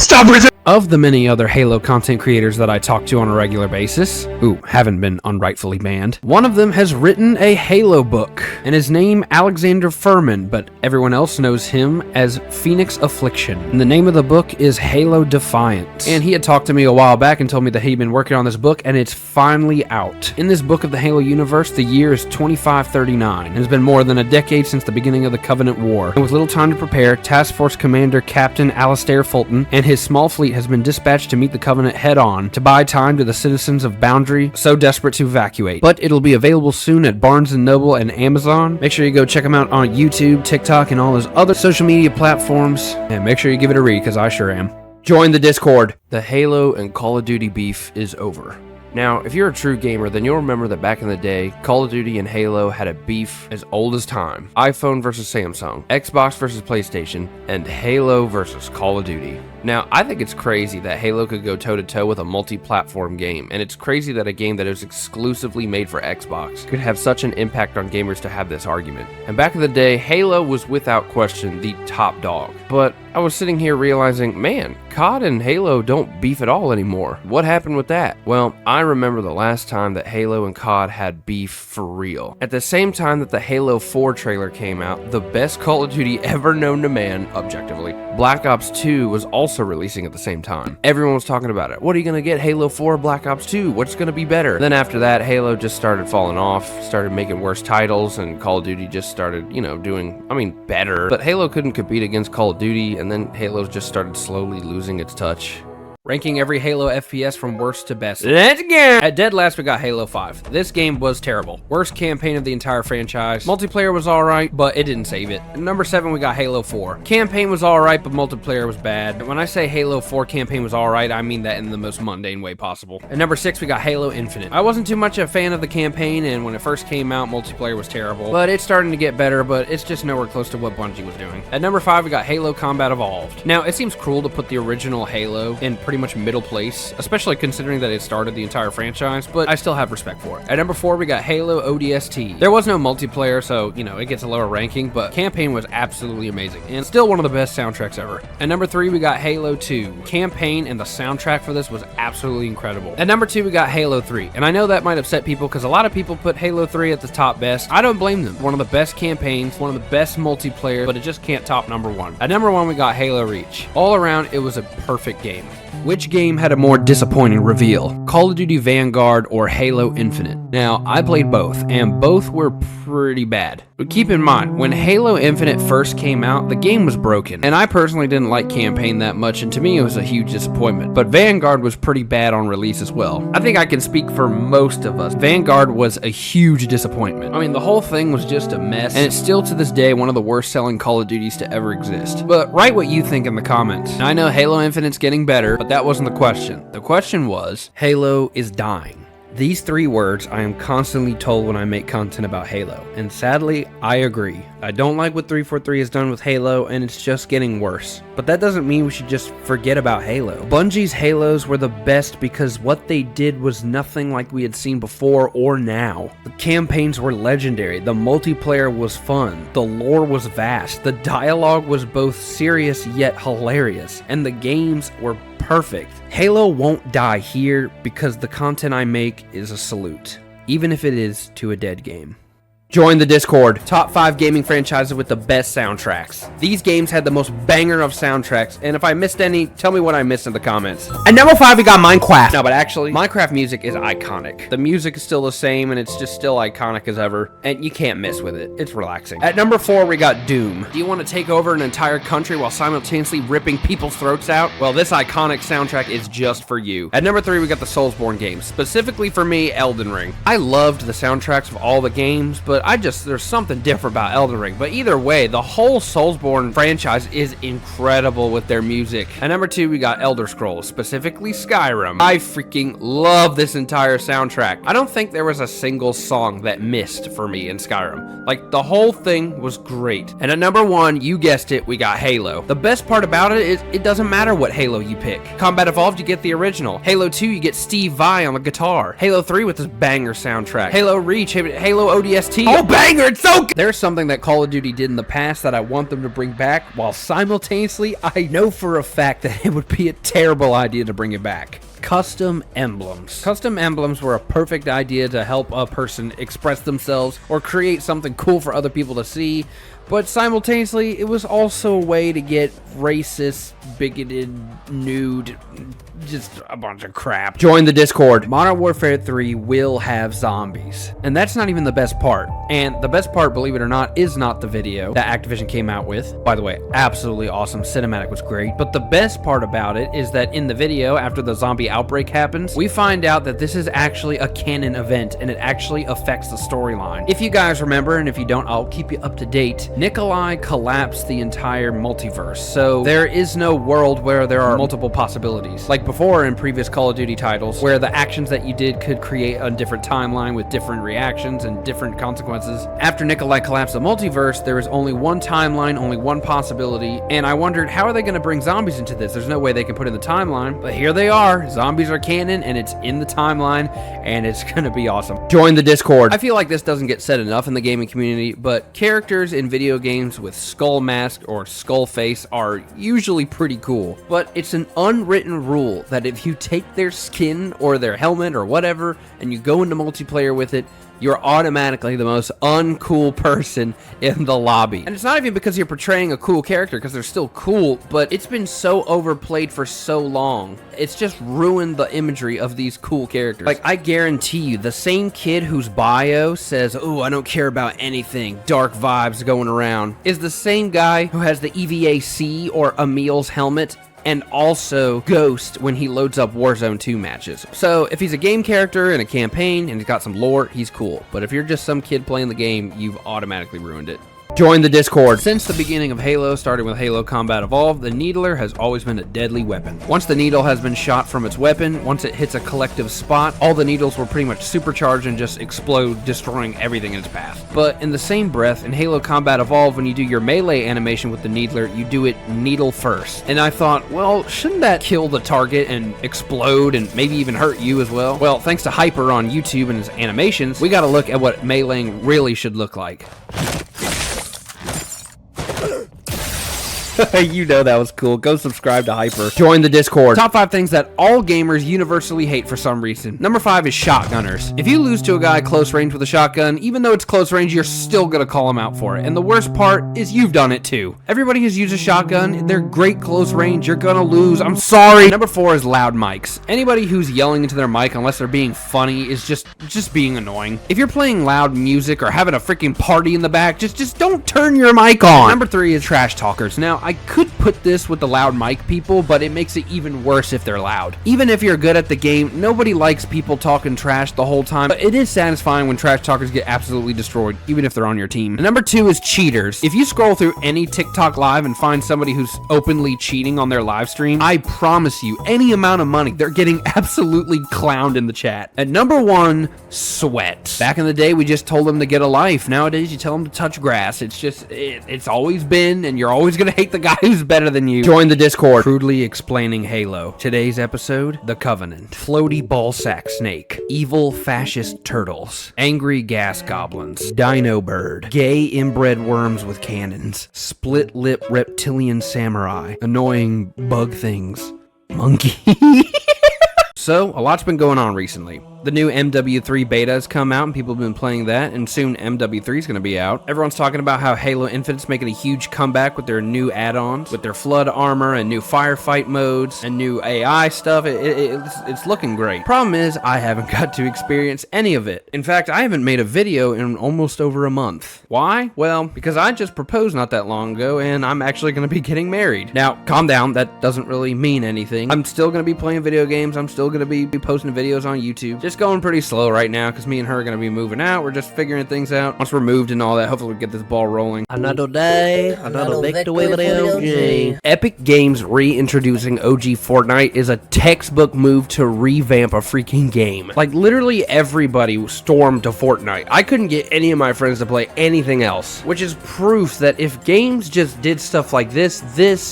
Stop resisting! Of the many other Halo content creators that I talk to on a regular basis, who haven't been unrightfully banned, one of them has written a Halo book, and his name Alexander Furman, but everyone else knows him as Phoenix Affliction. And the name of the book is Halo Defiance. And he had talked to me a while back and told me that he'd been working on this book, and it's finally out. In this book of the Halo universe, the year is 2539, and it's been more than a decade since the beginning of the Covenant War. And with little time to prepare, Task Force Commander Captain Alistair Fulton and his small fleet has been dispatched to meet the Covenant head-on to buy time to the citizens of Boundary so desperate to evacuate. But it'll be available soon at Barnes & Noble and Amazon. Make sure you go check them out on YouTube, TikTok, and all those other social media platforms. And make sure you give it a read, because I sure am. Join the Discord. The Halo and Call of Duty beef is over. Now, if you're a true gamer, then you'll remember that back in the day, Call of Duty and Halo had a beef as old as time. iPhone versus Samsung, Xbox versus PlayStation, and Halo versus Call of Duty. Now, I think it's crazy that Halo could go toe-to-toe with a multi-platform game, and it's crazy that a game that is exclusively made for Xbox could have such an impact on gamers to have this argument. And back in the day, Halo was without question the top dog. But I was sitting here realizing, man, COD and Halo don't beef at all anymore. What happened with that? Well, I remember the last time that Halo and COD had beef for real. At the same time that the Halo 4 trailer came out, the best Call of Duty ever known to man, objectively, Black Ops 2 was also releasing at the same time. Everyone was talking about it. What are you gonna get, Halo 4 or Black Ops 2? What's gonna be better? Then after that, Halo just started falling off, started making worse titles, and Call of Duty just started, doing, better. But Halo couldn't compete against Call of Duty, and then Halo just started slowly losing its touch. Ranking every Halo FPS from worst to best. Let's go! At dead last, we got Halo 5. This game was terrible. Worst campaign of the entire franchise. Multiplayer was alright, but it didn't save it. At number 7, we got Halo 4. Campaign was alright, but multiplayer was bad. And when I say Halo 4 campaign was alright, I mean that in the most mundane way possible. At number 6, we got Halo Infinite. I wasn't too much a fan of the campaign, and when it first came out, multiplayer was terrible. But it's starting to get better, but it's just nowhere close to what Bungie was doing. At number 5, we got Halo Combat Evolved. Now, it seems cruel to put the original Halo in pretty much middle place, especially considering that it started the entire franchise, but I still have respect for it. At number 4, we got Halo ODST. There was no multiplayer, so, you know, it gets a lower ranking, but campaign was absolutely amazing, and still one of the best soundtracks ever. At number 3, we got Halo 2. Campaign and the soundtrack for this was absolutely incredible. At number 2, we got Halo 3, and I know that might upset people because a lot of people put Halo 3 at the top best. I don't blame them. One of the best campaigns, one of the best multiplayer, but it just can't top number 1. At number 1, we got Halo Reach. All around, it was a perfect game. Which game had a more disappointing reveal? Call of Duty Vanguard or Halo Infinite? Now, I played both, and both were pretty bad. But keep in mind, when Halo Infinite first came out, the game was broken, and I personally didn't like campaign that much, and to me it was a huge disappointment. But Vanguard was pretty bad on release as well. I think I can speak for most of us. Vanguard was a huge disappointment. I mean, the whole thing was just a mess, and it's still to this day one of the worst selling Call of Duties to ever exist. But write what you think in the comments. Now, I know Halo Infinite's getting better, but that wasn't the question. The question was, Halo is dying. These 3 words I am constantly told when I make content about Halo, and sadly, I agree. I don't like what 343 has done with Halo, and it's just getting worse. But that doesn't mean we should just forget about Halo. Bungie's Halos were the best because what they did was nothing like we had seen before or now. The campaigns were legendary, the multiplayer was fun, the lore was vast, the dialogue was both serious yet hilarious, and the games were perfect. Halo won't die here because the content I make is a salute, even if it is to a dead game. Join the Discord. Top 5 gaming franchises with the best soundtracks. These games had the most banger of soundtracks, and if I missed any, tell me what I missed in the comments. At number 5, we got Minecraft. No, but actually, Minecraft music is iconic. The music is still the same, and it's just still iconic as ever, and you can't miss with it. It's relaxing. At number 4, we got Doom. Do you want to take over an entire country while simultaneously ripping people's throats out? Well, this iconic soundtrack is just for you. At number 3, we got the Soulsborne games. Specifically for me, Elden Ring. I loved the soundtracks of all the games, but there's something different about Elden Ring. But either way, the whole Soulsborne franchise is incredible with their music. At number 2, we got Elder Scrolls, specifically Skyrim. I freaking love this entire soundtrack. I don't think there was a single song that missed for me in Skyrim. Like, the whole thing was great. And at number 1, you guessed it, we got Halo. The best part about it is it doesn't matter what Halo you pick. Combat Evolved, you get the original. Halo 2, you get Steve Vai on the guitar. Halo 3 with this banger soundtrack. Halo Reach, Halo ODST. Oh, banger! It's so good! There's something that Call of Duty did in the past that I want them to bring back, while simultaneously, I know for a fact that it would be a terrible idea to bring it back. Custom emblems. Custom emblems were a perfect idea to help a person express themselves or create something cool for other people to see, but simultaneously, it was also a way to get racist, bigoted, nude, just a bunch of crap. Join the Discord. Modern Warfare 3 will have zombies. And that's not even the best part. And the best part, believe it or not, is not the video that Activision came out with. By the way, absolutely awesome. Cinematic was great. But the best part about it is that in the video, after the zombie outbreak happens, we find out that this is actually a canon event, and it actually affects the storyline. If you guys remember, and if you don't, I'll keep you up to date. Nikolai collapsed the entire multiverse, so there is no world where there are multiple possibilities. Like before in previous Call of Duty titles, where the actions that you did could create a different timeline with different reactions and different consequences. After Nikolai collapsed the multiverse, there is only one timeline, only one possibility, and I wondered, how are they going to bring zombies into this? There's no way they can put in the timeline, but here they are. Zombies are canon, and it's in the timeline, and it's going to be awesome. Join the Discord. I feel like this doesn't get said enough in the gaming community, but characters in video games with skull mask or skull face are usually pretty cool, but it's an unwritten rule that if you take their skin or their helmet or whatever and you go into multiplayer with it, you're automatically the most uncool person in the lobby. And it's not even because you're portraying a cool character, because they're still cool, but it's been so overplayed for so long. It's just ruined the imagery of these cool characters. Like, I guarantee you, the same kid whose bio says, "Oh, I don't care about anything, dark vibes going around," is the same guy who has the EVAC or Emil's helmet and also Ghost when he loads up Warzone 2 matches. So if he's a game character in a campaign and he's got some lore, he's cool. But if you're just some kid playing the game, you've automatically ruined it. Join the Discord. Since the beginning of Halo, starting with Halo Combat Evolved, the Needler has always been a deadly weapon. Once the needle has been shot from its weapon, once it hits a collective spot, all the needles will pretty much supercharge and just explode, destroying everything in its path. But in the same breath, in Halo Combat Evolved, when you do your melee animation with the Needler, you do it needle first. And I thought, well, shouldn't that kill the target and explode and maybe even hurt you as well? Well, thanks to Hyper on YouTube and his animations, we gotta look at what meleeing really should look like. You know that was cool. Go subscribe to Hyper. Join the Discord. Top 5 things that all gamers universally hate for some reason. Number 5 is shotgunners. If you lose to a guy close range with a shotgun, even though it's close range, you're still gonna call him out for it. And the worst part is you've done it too. Everybody has used a shotgun. They're great close range. You're gonna lose. I'm sorry. Number 4 is loud mics. Anybody who's yelling into their mic unless they're being funny is just being annoying. If you're playing loud music or having a freaking party in the back, just don't turn your mic on. Number 3 is trash talkers. Now, I could put this with the loud mic people, but it makes it even worse if they're loud. Even if you're good at the game, nobody likes people talking trash the whole time, but it is satisfying when trash talkers get absolutely destroyed, even if they're on your team. And number 2 is cheaters. If you scroll through any TikTok live and find somebody who's openly cheating on their live stream, I promise you, any amount of money, they're getting absolutely clowned in the chat. And number 1, sweat. Back in the day, we just told them to get a life. Nowadays, you tell them to touch grass. It's always been, and you're always gonna hate the guy who's better than you. Join the Discord. Crudely explaining Halo. Today's episode, The Covenant. Floaty ballsack snake. Evil fascist turtles. Angry gas goblins. Dino bird. Gay inbred worms with cannons. Split lip reptilian samurai. Annoying bug things. Monkey. So, a lot's been going on recently. The new MW3 beta has come out and people have been playing that, and soon MW3 is going to be out. Everyone's talking about how Halo Infinite's making a huge comeback with their new add-ons, with their flood armor and new firefight modes and new AI stuff. It's looking great. Problem is, I haven't got to experience any of it. In fact, I haven't made a video in almost over a month. Why? Well, because I just proposed not that long ago and I'm actually going to be getting married. Now, calm down. That doesn't really mean anything. I'm still going to be playing video games. I'm still going to be posting videos on YouTube. Just going pretty slow right now because me and her are going to be moving out. We're just figuring things out. Once we're moved and all that, hopefully we'll get this ball rolling. Another day, another victory with OG. Epic Games reintroducing OG Fortnite is a textbook move to revamp a freaking game. Like, literally everybody stormed to Fortnite. I couldn't get any of my friends to play anything else, which is proof that if games just did stuff like this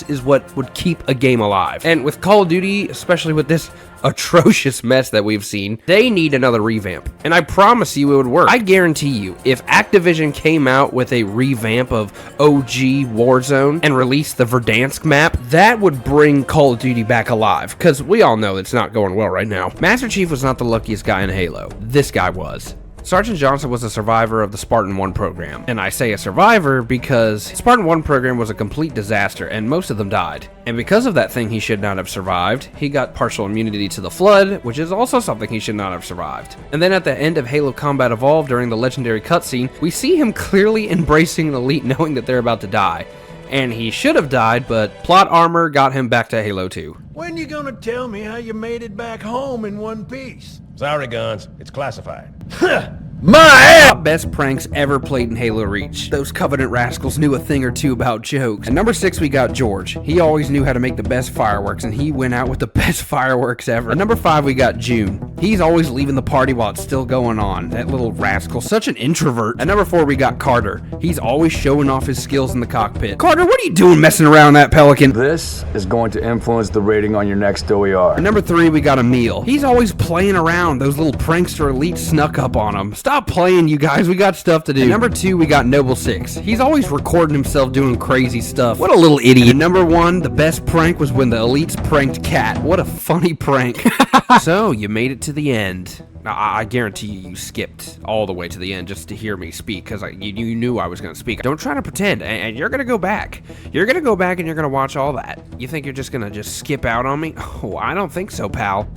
is what would keep a game alive. And with Call of Duty, especially with this atrocious mess that we've seen, they need another revamp. And I promise you it would work. I guarantee you, if Activision came out with a revamp of OG Warzone and released the Verdansk map, that would bring Call of Duty back alive. Because we all know it's not going well right now. Master Chief was not the luckiest guy in Halo. This guy was. Sergeant Johnson was a survivor of the Spartan 1 program. And I say a survivor because Spartan 1 program was a complete disaster and most of them died. And because of that thing he should not have survived, he got partial immunity to the Flood, which is also something he should not have survived. And then at the end of Halo Combat Evolved during the legendary cutscene, we see him clearly embracing an elite knowing that they're about to die. And he should have died, but plot armor got him back to Halo 2. When you gonna tell me how you made it back home in one piece? Sorry, Guns. It's classified. My best pranks ever played in Halo Reach. Those Covenant rascals knew a thing or two about jokes. At number 6, we got George. He always knew how to make the best fireworks, and he went out with the best fireworks ever. At number 5, we got June. He's always leaving the party while it's still going on. That little rascal, such an introvert. At number 4, we got Carter. He's always showing off his skills in the cockpit. Carter, what are you doing messing around that Pelican? This is going to influence the rating on your next OER. At number 3, we got Emil. He's always playing around. Those little prankster elites snuck up on him. Stop playing, you guys. We got stuff to do. At number 2, we got Noble 6. He's always recording himself doing crazy stuff. What a little idiot. At number 1, the best prank was when the elites pranked Cat. What a funny prank. So, you made it to the end. I guarantee you skipped all the way to the end just to hear me speak, because you knew I was going to speak. Don't try to pretend, and you're going to go back. You're going to go back and you're going to watch all that. You think you're just going to skip out on me? Oh, I don't think so, pal.